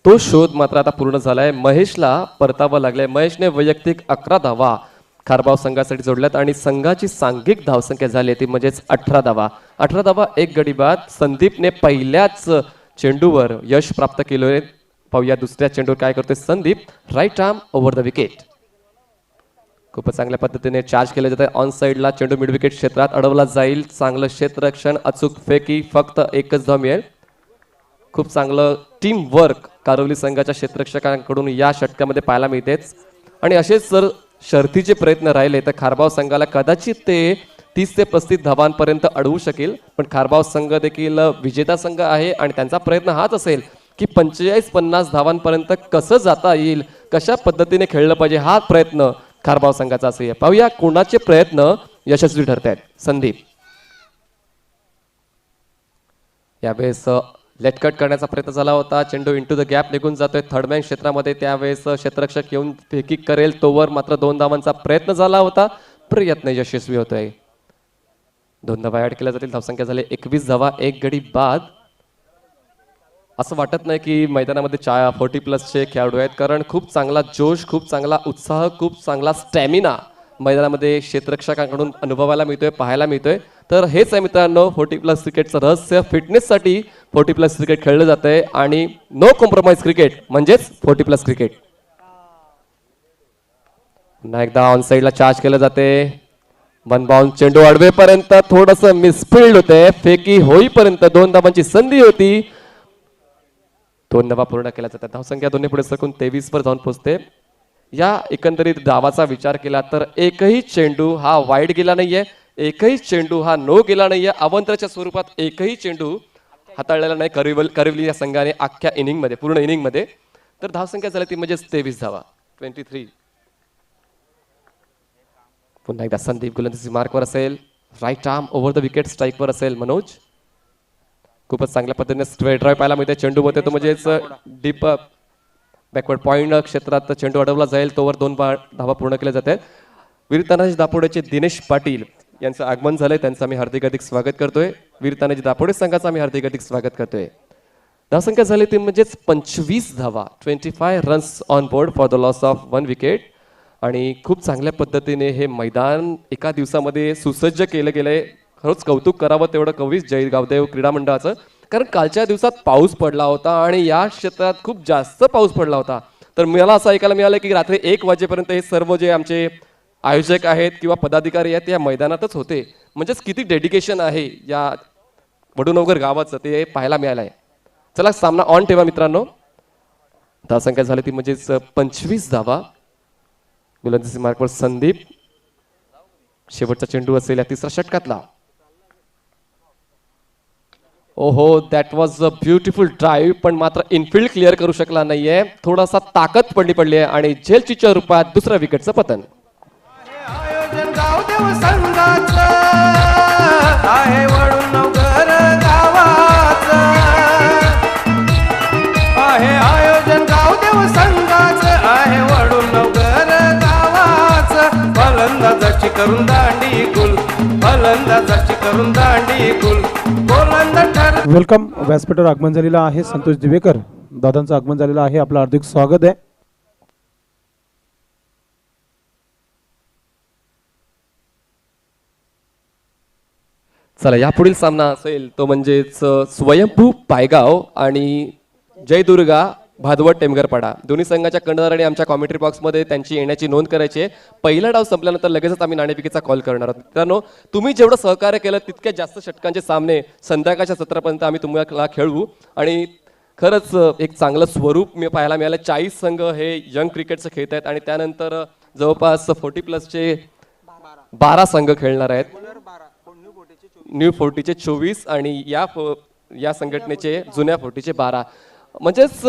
तो शोध मात्र आता पूर्ण झालाय. महेशला परतावं लागलंय. महेशने वैयक्तिक 11 धावा खारबाव संघासाठी जोडल्यात आणि संघाची सांघिक धावसंख्या झाली ती म्हणजेच 18 धावा. 18 धावा 1 गडी बाद. संदीपने पहिल्याच चेंडूवर यश प्राप्त केले. पाहूया दुसऱ्या चेंडूवर काय करतोय Sandeep. Right arm over the wicket. खूपच चांगल्या पद्धतीने चार्ज केलं जातं. ऑन साईडला चेंडू मिड विकेट क्षेत्रात अडवला जाईल. चांगलं क्षेत्ररक्षण, अचूक फेकी, फक्त 1च धाव मिळेल. खूप चांगलं टीम वर्क कारवली संघाच्या क्षेत्ररक्षकांकडून या षटकामध्ये पाहायला मिळतेच. आणि असेच जर शर्थीचे प्रयत्न राहिले तर खारबाव संघाला कदाचित ते 30 ते 35 धावांपर्यंत अडवू शकेल. पण खारबाव संघ देखील विजेता संघ आहे आणि त्यांचा प्रयत्न हाच असेल की 45-50 धावांपर्यंत कसं जाता येईल, कशा पद्धतीने खेळलं पाहिजे, हा प्रयत्न खारबाव संघाचा असेल. पाहूया कोणाचे प्रयत्न यशस्वी ठरत आहेत. संदीप यावेळेस लेटकट करण्याचा प्रयत्न झाला होता. चेंडू इंटू द गॅप निघून जातोय थर्डमॅन क्षेत्रामध्ये. त्यावेळेस क्षेत्ररक्षक येऊन फेकी करेल तोवर मात्र 2 धावांचा प्रयत्न झाला होता. प्रयत्न यशस्वी होतोय. 2 धावा ऍड केल्या जातील. धावसंख्या झाली 21 धावा 1 गडी बाद. असं वाटत नाही की मैदानामध्ये 40+ खेळाडू आहेत, कारण खूप चांगला जोश, खूप चांगला उत्साह, खूप चांगला स्टॅमिना मैदानामध्ये क्षेत्ररक्षकांकडून अनुभवायला मिळतोय, पाहायला मिळतोय. तर हेच आहे मित्रांनो 40+ क्रिकेटचं रहस्य. फिटनेससाठी 40+ क्रिकेट खेळलं जातंय आणि नो कॉम्प्रोमाइज क्रिकेट म्हणजेच 40+ क्रिकेट. पुन्हा एकदा ऑन साईडला चार्ज केलं जाते. 1 बाउंड. चेंडू अडवेपर्यंत थोडस मिसफिल्ड होते. फेकी होईपर्यंत 2 धावांची संधी होती. 2 धावा पूर्ण केल्या जातात. धावसंख्या दोन्ही पुढे सरकून 23 वर जाऊन पोहोचते. या एकंदरीत डावाचा विचार केला तर एकही चेंडू हा वाईड गेला नाहीये, एकही चेंडू हा नो गेला नाहीये. अवंतरच्या स्वरूपात एकही चेंडू हाताळलेला नाही करवली या संघाने अख्ख्या इनिंगमध्ये, पूर्ण इनिंगमध्ये. तर धावसंख्या झाली ती म्हणजेच 23 धावा, 23. पुन्हा एकदा संदीप गोलंदाजी मार्कवर असेल, right arm over the wicket स्ट्राईकवर असेल मनोज. खूपच चांगल्या पद्धतीने स्ट्रेट ड्राईव्ह पाहायला मिळते. चेंडू होते तो म्हणजेच डीप बॅकवर्ड पॉईंट क्षेत्रात चेंडू अडवला जाईल तोवर 2 धावा पूर्ण केल्या जातात. वीर तानाजी दापोडेचे दिनेश पाटील यांचं आगमन झालंय, त्यांचं आम्ही हार्दिक स्वागत करतोय. वीर तानाजी दापोडे संघाचं आम्ही हार्दिक स्वागत करतोय. धावसंख्या झाली ती म्हणजेच 25 धावा, 25 runs on board for the loss of 1 wicket. आणि खूप चांगल्या पद्धतीने हे मैदान एका दिवसामध्ये सुसज्ज केलं गेलंय. खरंच कौतुक करावं तेवढं कवीच जय गावदेव क्रीडा मंडळाचं, कारण कालच्या दिवसात पाऊस पडला होता आणि या क्षेत्रात खूप जास्त पाऊस पडला होता. तर मला असं ऐकायला मिळालं की रात्री 1 वाजेपर्यंत हे सर्व जे आमचे आयोजक आहेत किंवा पदाधिकारी आहेत या मैदानातच होते. म्हणजेच किती डेडिकेशन आहे या वडूनवगर गावाचं ते पाहायला मिळालं आहे. चला सामना ऑन ठेवा मित्रांनो. धावसंख्या झाली ती म्हणजेच 25 धावा. गोलंदाजी मार्कवर संदीप. शेवटचा चेंडू असेल या 3ऱ्या षटकातला. ओहो, that was a beautiful drive, पण मात्र इनफिल्ड क्लिअर करू शकला नाहीये. थोडासा ताकद पडली आहे आणि झेलचीच्या रूपात 2ऱ्या विकेटचं पतन. आयोजन गावदेव संघाचं आहे वडूनगर गावाचं, आहे आयोजन गावदेव संघाचं आहे वडूनगर गावाचं. फलंदाजाची करून दांडी गुल, फलंदाजाची करून दांडी गुल, गोलंदाज ठर. वेलकम. व्यासपीठावर आगमन झालेलं आहे संतोष दिवेकर दादांचं आगमन झालेलं आहे. आपलं हार्दिक स्वागत आहे. चला यापुढील सामना असेल तो म्हणजेच स्वयंभू पायगाव आणि जयदुर्गा भादवड टेमगरपाडा. दोन्ही संघाच्या कर्णधार आणि आमच्या कॉमेंट्री बॉक्समध्ये त्यांची येण्याची नोंद करायची आहे. पहिला डाव संपल्यानंतर लगेचच आम्ही नाणेफेकीचा कॉल करणार आहोत. मित्रांनो, तुम्ही जेवढं सहकार्य केलं तितक्या जास्त षटकांचे सामने संध्याकाळच्या सत्रापर्यंत आम्ही तुम्हाला खेळवू. आणि खरंच एक चांगलं स्वरूप मी पाहायला मिळालं. 40 संघ हे यंग क्रिकेटचं खेळत आहेत आणि त्यानंतर जवळपास 40+ 12 संघ खेळणार आहेत. न्यू 40चे 24 आणि या संघटनेचे जुन्या 40चे 12. म्हणजेच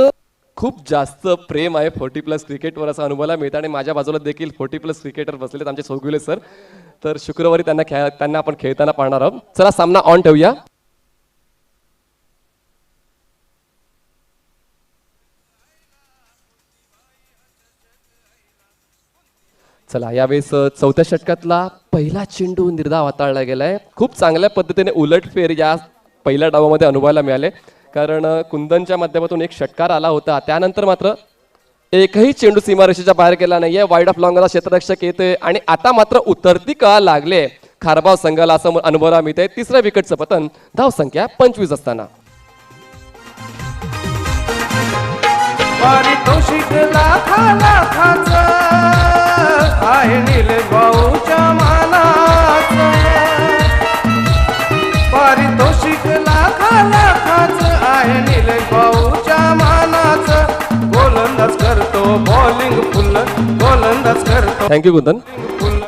खूप जास्त प्रेम आहे 40+ क्रिकेटवर असं अनुभवायला मिळतं. आणि माझ्या बाजूला देखील 40+ क्रिकेटर बसलेत आमचे सोगुले सर. तर शुक्रवारी त्यांना आपण खेळताना पाहणार आहोत. चला सामना ऑन ठेवूया. चला यावेळेस 4थ्या षटकातला पहिला चेंडू निर्धाव हाताळला गेलाय. खूप चांगल्या पद्धतीने उलटफेर या पहिल्या डावामध्ये अनुभवायला मिळाले, कारण कुंदनच्या माध्यमातून एक षटकार आला होता. त्यानंतर मात्र एकही चेंडू सीमारेषेच्या बाहेर गेला नाहीये. वाईड ऑफ लॉंगला क्षेत्ररक्षक येते आणि आता मात्र उतरती का लागले खारबाव संघाला असं अनुभवायला मिळतंय. 3ऱ्या विकेटचं पतन. धावसंख्या 25 असताना. पारितोषिक लाखाचं आहे निलेश भाऊच्या मानाचं, पारितोषिक लाखाचं आहे निलेश भाऊच्या मानाचं. गोलंदाज करतो बॉलिंग फुल, गोलंदाज करतो. थँक्यू कुंदन.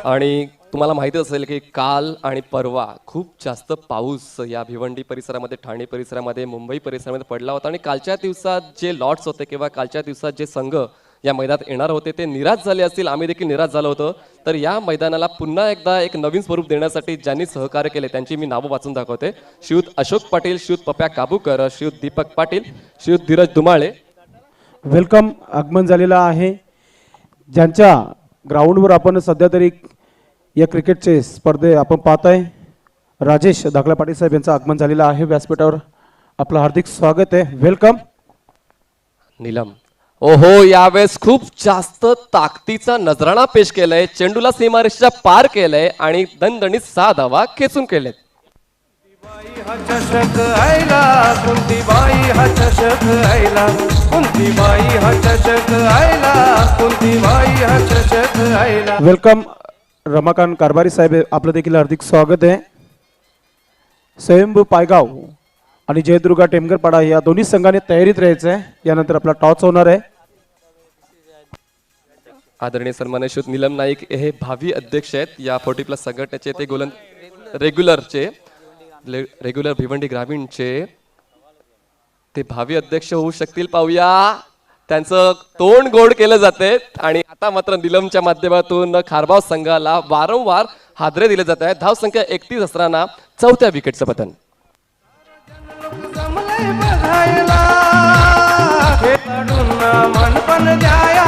आणि तुम्हाला माहिती असेल की काल आणि परवा खूप जास्त पाऊस या भिवंडी परिसरामध्ये, ठाणे परिसरामध्ये, मुंबई परिसरामध्ये पडला होता. आणि कालच्या दिवसात जे लॉट्स होते किंवा कालच्या दिवसात जे संघ या मैदानात येणार होते ते निराश झाले असतील. आम्ही देखील निराश झालो होतो. तर या मैदानाला पुन्हा एकदा एक नवीन स्वरूप देण्यासाठी ज्यांनी सहकार्य केले त्यांची मी नावं वाचून दाखवते. श्रीयुत अशोक पाटील, श्रीयुत पप्या काबूकर, श्रीयुत दीपक पाटील, श्रीयुत धीरज दुमाळे. वेलकम. आगमन झालेलं आहे. ज्यांच्या ग्राउंडवर आपण सध्या तरी या क्रिकेटचे स्पर्धे आपण पाहत आहे. राजेश दाखला पाटील साहेब यांचं आगमन झालेलं आहे व्यासपीठावर. आपलं हार्दिक स्वागत आहे. वेलकम. नीलम. ओहो, यावेळेस खूप जास्त ताकदीचा नजराणा पेश केलाय. चेंडूला सीमारेषेच्या पार केलंय आणि दणदणीत 6 धावा खेचून केलेत. हा चषक आयला कुंती बाई, हा चषक आयला कुंती बाई, हा चषक आयला कुंती बाई, हा चषक आयला. वेलकम. रमाकांत कारभारी साहेब आपलं देखील हार्दिक स्वागत आहे. स्वयंभू पायगाव आणि जयदुर्गा टेमगरपाडा या दोन्ही संघाने तयारीत राहायचं आहे. यानंतर आपला टॉस होणार आहे. आदरणीय सन्माननीय नीलम नाईक हे भावी अध्यक्ष आहेत या 40+ संघटनेचे. ते रेग्युलर भिवंडी ग्रामीणचे ते भावी अध्यक्ष होऊ शकतील, पाहूया. त्यांचं तोंड गोड केलं जाते आणि आता मात्र निलमच्या माध्यमातून खारबाव संघाला वारंवार हादरे दिले जात आहेत. धावसंख्या 31 असताना 4थ्या विकेटचं पतन. जमलंय बघायला खेळाडूंना मनपण द्यायला,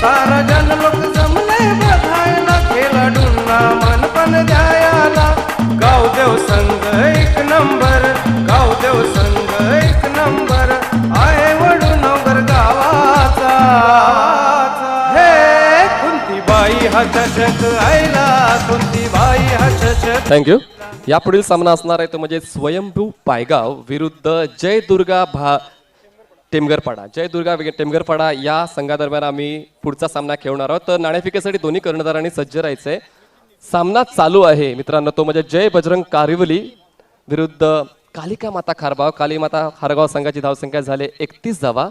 सारा जन लोक जमलंय बघायला खेळाडूंना मनपण द्यायला. गावदेव संघ एक नंबर, गावदेव संघ एक नंबर आहे वडूनगर गावाचा. हे कुंतीबाई हा चषक आयला, कुंतीबाई हा चषक. थँक्यू. यापुढील सामना असणार आहे तो म्हणजे स्वयंभू पायगाव विरुद्ध जयदुर्गा टेमगरपाडा. जयदुर्गा टेमगरपाडा या संघादरम्यान आम्ही पुढचा सामना खेळणार आहोत. तर नाणेफेकीसाठी दोन्ही कर्णधारांनी सज्ज राहायचंय. सामना चालू आहे मित्रांनो. तो म्हणजे जय बजरंग कारिवली विरुद्ध कालिका माता खारबाव. काली माता खारगाव संघाची धावसंख्या झाली 31 धावा.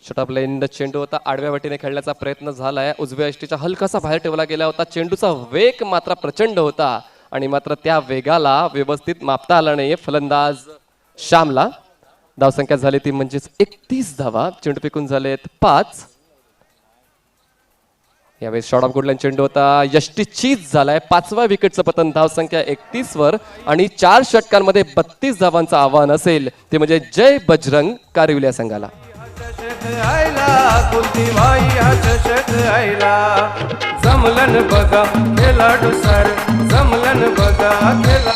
शॉर्ट लाईन चेंडू होता, आडव्या वाटीने खेळण्याचा प्रयत्न झालाय. उजव्या यष्टीच्या हलकासा बाहेर ठेवला गेला होता. चेंडूचा वेग मात्र प्रचंड होता आणि मात्र त्या वेगाला व्यवस्थित मापता आला नाही फलंदाज श्यामला. धावसंख्या झाली ती म्हणजेच 31 धावा. चेंडू फेकून झालेत 5. यावेळेस शॉर्ट ऑफ गुडलाईन चेंडू होता, यष्टी चीज झालाय. 5व्या विकेटचं पतन. धावसंख्या 31 वर आणि 4 षटकांमध्ये 32 धावांचं आव्हान असेल ते म्हणजे जय बजरंग कारिवली या संघाला. आयला कुंतीबाई हा चषक आयला. जमलन बघा खेळाडू सर, जमलन बघा खेळा.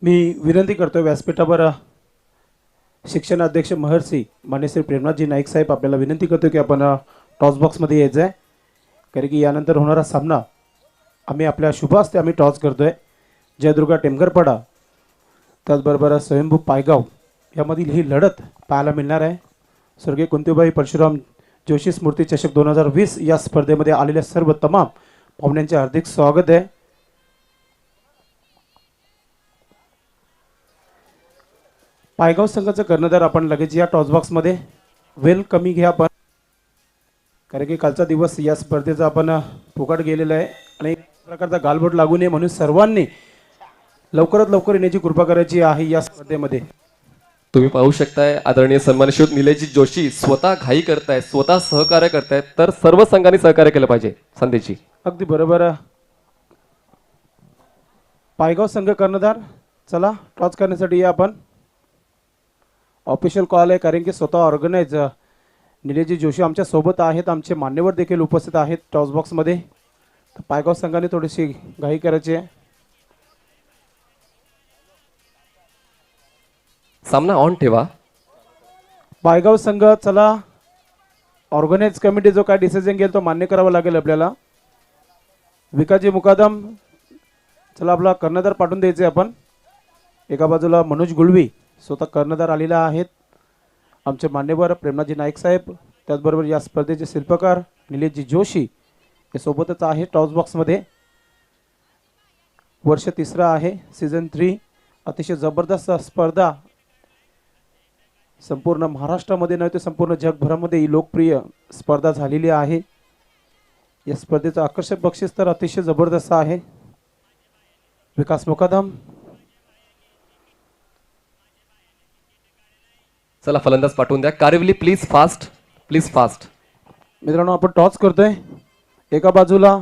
मी विनंती करतोय व्यासपीठावर शिक्षण अध्यक्ष महर्षी मान्य श्री प्रेमनाथजी नाईक साहेब आपल्याला विनंती करतो की आपण टॉस बॉक्समध्ये यायचं आहे, कारण की यानंतर होणारा सामना आम्ही आपल्या शुभ हस्ते आम्ही टॉस करतोय. जयदुर्गा टेमगरपाडा त्याचबरोबर स्वयंभू पायगाव यामधील ही लढत पाहायला मिळणार आहे. स्वर्गीय कुंतीबाई परशुराम जोशी स्मृती चषक 2020 या स्पर्धेमध्ये आलेल्या सर्व तमाम पाहुण्यांचे हार्दिक स्वागत आहे. पायगाव संघाचा कर्णधार आपण लगेच या टॉस बॉक्समध्ये वेल कमी घ्या आपण, कारण की कालचा दिवस या स्पर्धेचा आपण फुकट गेलेला आहे आणि प्रकारचा गालबोट लागू नये म्हणून सर्वांनी लवकरात लवकर येण्याची कृपा करायची आहे या स्पर्धेमध्ये. तुम्ही पाहू शकताय आदरणीय सन्माननीय निलेशजी जोशी स्वतः घाई करतायत, स्वतः सहकार्य करतायत. तर सर्व संघांनी सहकार्य केलं पाहिजे संदेशजी. अगदी बरोबर. पायगाव संघ कर्णधार चला टॉस करण्यासाठी या आपण. ऑफिशियल कॉल आहे कारण की स्वतः ऑर्गनाइज निलेशजी जोशी आमच्या सोबत आहेत, आमचे मान्यवर देखील उपस्थित आहेत टॉस बॉक्समध्ये. तर पायगाव संघाने थोडीशी घाई करायची आहे. सामना ऑन ठेवा. पायगाव संघ चला, ऑर्गनाइज कमिटी जो काय डिसिजन घेईल तो मान्य करावा लागेल आपल्याला. विकासजी मुकादम चला आपला कर्णधार पाठवून द्यायचे आपण. एका बाजूला मनोज गुळवी स्वतः कर्णधार आलेला आहेत, आमचे मान्यवर प्रेमनाथजी नाईक साहेब, त्याचबरोबर या स्पर्धेचे शिल्पकार निलेशजी जोशी हे सोबतच आहे टॉस बॉक्समध्ये. वर्ष 3रं आहे, सीझन 3. अतिशय जबरदस्त स्पर्धा संपूर्ण महाराष्ट्रामध्ये नव्हे तर संपूर्ण जगभरामध्ये ही लोकप्रिय स्पर्धा झालेली आहे. या स्पर्धेचं आकर्षक बक्षीस तर अतिशय जबरदस्त आहे. विकास मुकादम चला फलंदाज पाठवून द्या. कारिवली प्लीज फास्ट, प्लीज फास्ट. मित्रांनो आपण टॉस करतोय. एका बाजूला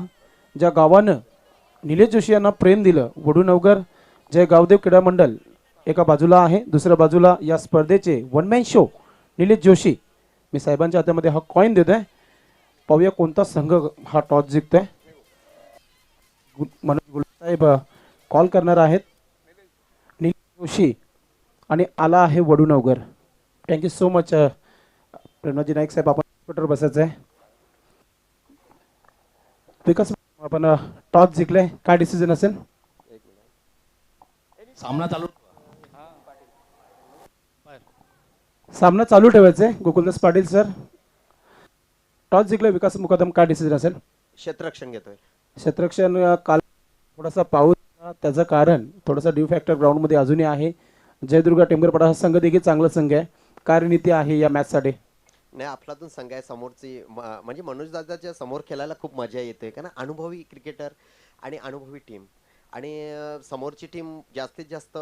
ज्या गावानं निलेश जोशी यांना प्रेम दिलं वडूनवगर जय गावदेव क्रीडा मंडळ एका बाजूला आहे, दुसऱ्या बाजूला या स्पर्धेचे one man show Nilesh Joshi. मी साहेबांच्या हातामध्ये हा कॉईन देतोय, पाहूया कोणता संघ हा टॉस जिंकतोय. मनोज गुल साहेब कॉल करणार आहेत. निलेश जोशी आणि आला आहे वडूनवगर. Thank you so much Premnathji Naik साहेब. आपण ट्विटर बसायचं आहे. विकास आपण टॉस जिंकले, काय डिसिजन असेल? सामना चालू ठेवायचा आहे. गोकुलदास पाटील सर, टॉस जिंकले विकास मुकादम, काय डिसिजन असेल? क्षेत्ररक्षण घेतोय. क्षेत्ररक्षण. काल थोडासा पाऊस त्याचं कारण थोडासा ड्यू फॅक्टर ग्राउंडमध्ये अजूनही आहे. जयदुर्गा टेंबरपाडा हा संघ देखील चांगला संघ आहे. काय रणनीती आहे या मॅचसाठी? नाही, आपलातून संघ आहे समोरची म्हणजे मनोज दादाच्या समोर खेळायला खूप मजा येते, कारण अनुभवी क्रिकेटर आणि अनुभवी टीम, आणि समोरची टीम जास्तीत जास्त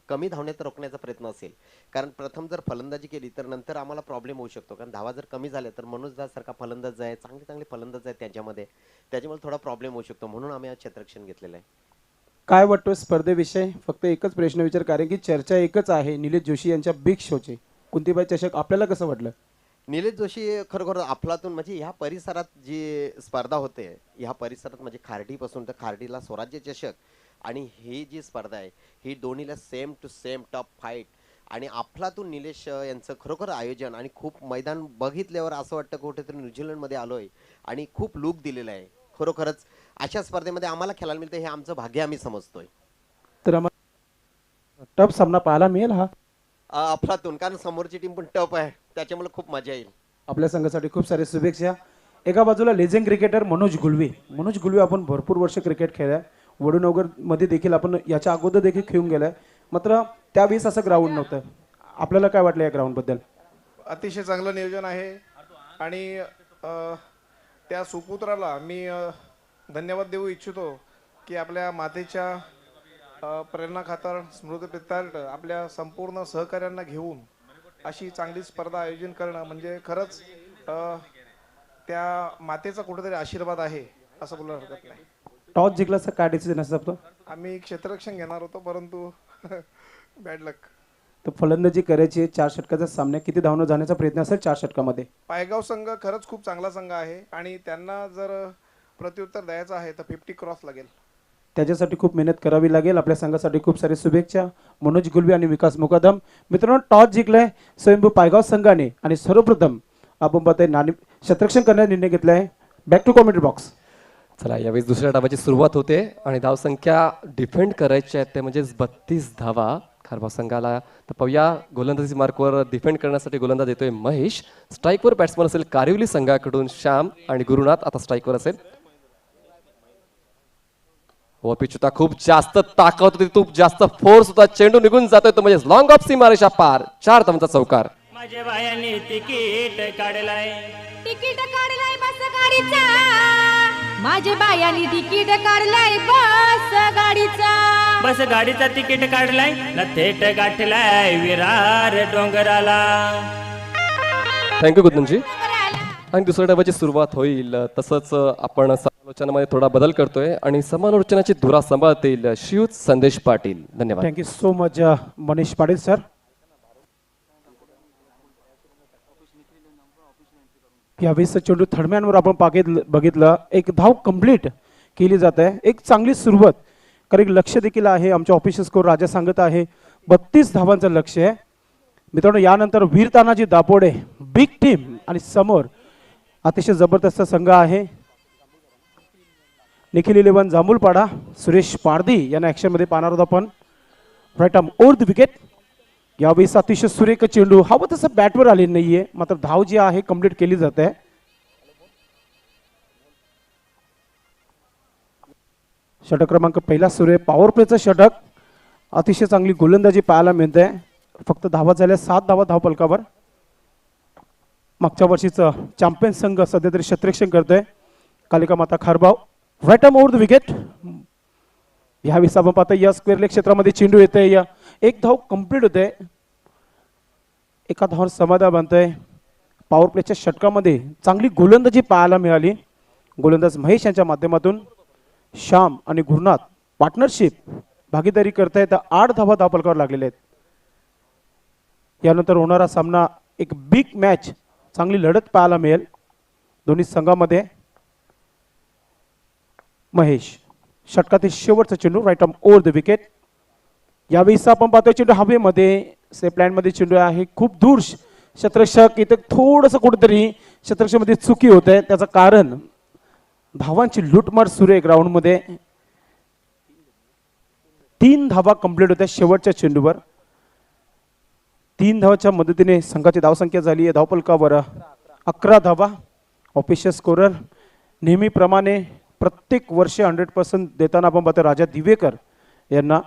कमी धावण्यात रोखण्याचा प्रयत्न असेल. कारण प्रथम जर फलंदाजी केली तर नंतर आम्हाला प्रॉब्लेम होऊ शकतो, कारण धावा जर कमी झाल्या तर मनोज दादासारखा फलंदाज आहे, चांगले चांगले फलंदाज आहेत त्याच्यामुळे थोडा प्रॉब्लेम होऊ शकतो, म्हणून आम्ही आज क्षेत्ररक्षण घेतलेलं आहे. काय वाटतं स्पर्धेविषयी? फक्त एकच प्रश्न विचार, कारण की चर्चा एकच आहे निलेश जोशी यांच्या बिग शोची कुंतीबाई चषक. आपल्याला कसं वाटलं? निलेश जोशी खरोखर अफलातून, म्हणजे ह्या परिसरात जी स्पर्धा होते, ह्या परिसरात म्हणजे खार्डीपासून तर खार्डीला स्वराज्य चषक आणि ही जी स्पर्धा आहे ही दोन्हीला same to same top fight, आणि अफलातून निलेश यांचं खरोखर आयोजन आणि खूप मैदान बघितल्यावर असं वाटतं कुठेतरी न्यूझीलंडमध्ये आलोय, आणि खूप लूक दिलेला आहे. खरोखरच अशा स्पर्धेमध्ये आम्हाला खेळायला मिळतं हे आमचं भाग्य आम्ही समजतोय. तर आम्हाला टफ सामना पाहायला मिळेल हा अफलातून, कारण समोरची टीम पण टफ आहे, त्याच्यामुळे खूप मजा येईल. आपल्या संघासाठी खूप सारे शुभेच्छा. एका बाजूला लेजेंड क्रिकेटर मनोज गुलवे आपण भरपूर वर्ष क्रिकेट खेळलाय. वडूनगर मध्ये देखील आपण याच्या अगोदर देखील खेळून गेलाय, मात्र त्यावेळेस असं ग्राउंड नव्हतं. आपल्याला काय वाटलं या ग्राउंड बद्दल? अतिशय चांगलं नियोजन आहे, आणि त्या सुपुत्राला मी धन्यवाद देऊ इच्छितो की आपल्या मातेच्या प्रेरणा खातर स्मृतिप्रित्यर्थ आपल्या संपूर्ण सहकाऱ्यांना घेऊन अशी चांगली स्पर्धा आयोजन करणं म्हणजे खरंच त्या मातेचा कुठेतरी आशीर्वाद आहे असं बोलायला हरकत नाही. टॉस जिंकल्याचा काय डिसिजन असतो? आम्ही क्षेत्ररक्षण घेणार होतो, परंतु बॅड लक. तर फलंदाजी करायची 4 षटकाचा सामना, किती धावणं जाण्याचा प्रयत्न असेल 4 षटकामध्ये? पायगाव संघ खरंच खूप चांगला संघ आहे, आणि त्यांना जर प्रत्युत्तर द्यायचं आहे तर 50 क्रॉस लागेल. त्याच्यासाठी खूप मेहनत करावी लागेल. आपल्या संघासाठी खूप सारे शुभेच्छा मनोज गुलवे आणि विकास मुकादम. मित्रांनो, टॉस जिंकलाय स्वयंभू पायगाव संघाने, आणि सर्वप्रथम आपण पाहतोय क्षेत्ररक्षण करण्याचा निर्णय घेतला आहे. Back to commentary box. चला, यावेळी दुसऱ्या डावाची सुरुवात होते आणि धावसंख्या डिफेंड करायची आहे ते म्हणजे 32 धावा खारबाव संघाला. तर पाहूया गोलंदाजी मार्कवर डिफेंड करण्यासाठी गोलंदाज येतोय महेश. स्ट्राईकवर बॅट्समन असेल कारिवली संघाकडून श्याम, आणि गुरुनाथ आता स्ट्राईकवर असेल. व पिच होता, खूप जास्त ताकद होती, खूप जास्त फोर्स होता, चेंडू निघून जातोय तो म्हणजे लॉंग ऑफ सीमारेषा पार. 4 धावांचा चौकार. माझ्या बायाने तिकीट काढलाय बस गाडीचा, माझ्या बायाने तिकीट काढलाय बस गाडीचा. बस गाडीचा तिकीट काढलाय न थेट गाठलाय विरार डोंगराला. थँक्यू गुदनजी. आणि दुसऱ्या डावाची सुरुवात होईल. तसंच आपण समालोचनामध्ये थोडा बदल करतोय आणि समालोचनाची धुरा सांभाळतील श्रीयुत संदेश पाटील. धन्यवाद. Thank you so much Manish Patil sir. यावेळेस चेंडू थर्डमॅनवर आपण बघितलं, एक धाव कंप्लीट केली जात आहे. एक चांगली सुरुवात, कारण लक्ष देखील आहे आमच्या ऑफिशियल स्कोर राजा सांगत आहे 32 धावांचं लक्ष आहे. मित्रांनो, यानंतर वीर तानाजी दापोडे बिग टीम, आणि समोर अतिशय जबरदस्त संघ आहे निखिल 11 जांभूलपाडा. सुरेश पारदी यांना ऍक्शन मध्ये पाहणार होता आपण. Right arm over the wicket. यावेळेस अतिशय सुरेख चेंडू, हवं तसं बॅटवर आले नाहीये, मात्र धाव जी आहे कंप्लीट केली जाते. षटक क्रमांक पहिला सुरू आहे, पॉवर प्लेचं षटक. अतिशय चांगली गोलंदाजी पाहायला मिळते. फक्त धावा झाल्या 7 धावा धावफलकावर. मागच्या वर्षीचं चॅम्पियन संघ सध्या तरी क्षेत्ररक्षण करतोय Kalika Mata Kharbav. Right arm over the wicket. यावेळेस आपण पाहता या स्क्वेअर लेग क्षेत्रामध्ये चेंडू येते, या एक धाव कंप्लीट होते, एका धावावर समाधान बनतंय. पॉवर प्लेच्या षटकामध्ये चांगली गोलंदाजी पाहायला मिळाली. गोलंदाज महेश यांच्या माध्यमातून श्याम आणि गुरुनाथ पार्टनरशिप भागीदारी करतायत. 8 धावा धावफलकावर लागलेले आहेत. यानंतर होणारा सामना एक बिग मॅच, चांगली लढत पाहायला मिळेल दोन्ही संघामध्ये. महेश षटकातील शेवटचा चेंडू, right arm over the wicket. यावेळेस आपण पाहतोय चेंडू हवेमध्ये, सेफ लँड मध्ये चेंडू आहे, खूप दूर क्षेत्ररक्षक. इथे थोडंसं कुठेतरी क्षेत्ररक्षणामध्ये चुकी होत आहे. त्याचं कारण धावांची लूटमार सुरू आहे ग्राउंडमध्ये. 3 धावा कंप्लीट होत्या शेवटच्या चेंडूवर. 3 धावाच्या मदतीने संघाची धावसंख्या झाली आहे धावफलकावर 11 धावा. ऑफिशियल स्कोरर नेहमीप्रमाणे प्रत्येक वर्षी 100% देताना आपण पाहतो राजा दिवेकर यांना.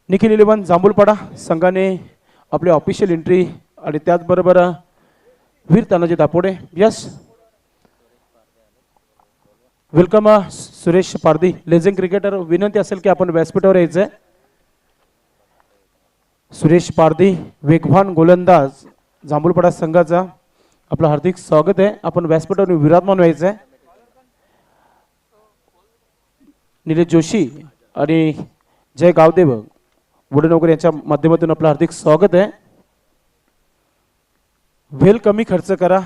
निखिल इलेव्हन जांभूलपाडा संघाने आपली ऑफिशियल एंट्री आणि त्याचबरोबर वीर तानाजी दापोडे. यस, वेलकम सुरेश पारधी लेजेंड क्रिकेटर. विनंती असेल की आपण व्यासपीठावर यायचं. सुरेश पारधी वेगवान गोलंदाज जांभूलपाडा संघाचा आपलं हार्दिक स्वागत आहे. आपण व्यासपीठावर विराजमान व्हायचं आहे. निलेश जोशी आणि जय गावदेव वडनगर यांच्या माध्यमातून आपलं हार्दिक स्वागत आहे. वेल कमी खर्च करा.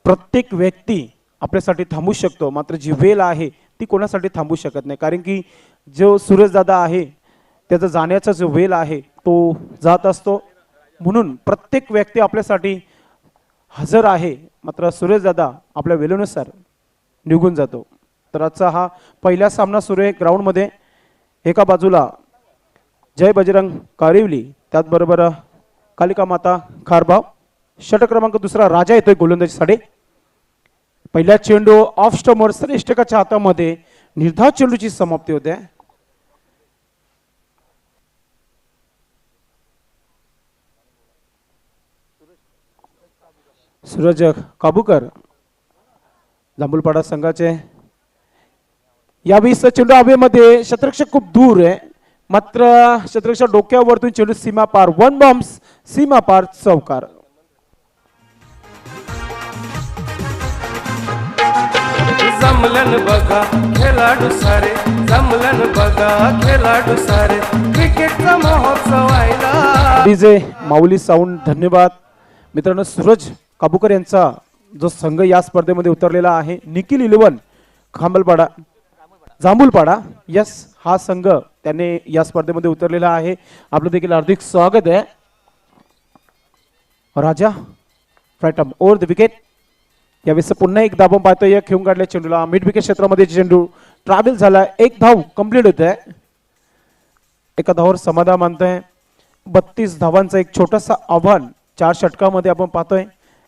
प्रत्येक व्यक्ती आपल्यासाठी थांबू शकतो, मात्र जी वेल आहे ती कोणासाठी थांबू शकत नाही. कारण की जो सूरजदादा आहे त्याचा जाण्याचा जो वेल आहे तो जात असतो. म्हणून प्रत्येक व्यक्ती आपल्यासाठी हजर आहे, मात्र सूरजदादा आपल्या वेळेनुसार निघून जातो. तर आजचा हा पहिला सामना सुरू आहे ग्राउंडमध्ये. एका बाजूला जय बजरंग कारिवली, त्याचबरोबर कालिका माता खारबाव. षटक क्रमांक दुसरा राजा येतोय गोलंदाजीसाठी. पहिल्या चेंडू ऑफ स्टंपवर श्रेष्ठकाच्या हातामध्ये निर्धाव चेंडूची समाप्ती होते. सूरज काबूकर जांभूलपाडा संघाचे. यावेळी चेंडू हवेमध्ये, शतरक्षक खूप दूर आहे, मात्र शतरक्षक डोक्यावरतून चेंडू सीमा पार. वन बॉम्ब्स सीमा पार चौकार. जमलन बघा खेळाडू सारे, जमलन बघा खेळाडू सारे, क्रिकेटचा महोत्सव आयला. डीजे माऊली साऊंड धन्यवाद. मित्रांनो, सूरज काबूकर यांचा जो संघ या स्पर्धेमध्ये उतरलेला आहे, निखिल इलेव्हन खांबलपाडा जांभूलपाडा, यस, हा संघ त्याने या स्पर्धेमध्ये उतरलेला आहे. आपलं देखील हार्दिक स्वागत आहे. राजा फ्रायटम ओव्हर द विकेट. यावेळेस पुन्हा एक धाव पाहतोय. खेळून काढल्या चेंडूला मिड विकेट क्षेत्रामध्ये चेंडू ट्रॅव्हल झाला. एक धाव कंप्लीट होत आहे. एका धावावर समाधान मानतोय. 32 धावांचं एक छोटंसं आव्हान 4 षटकामध्ये आपण पाहतोय.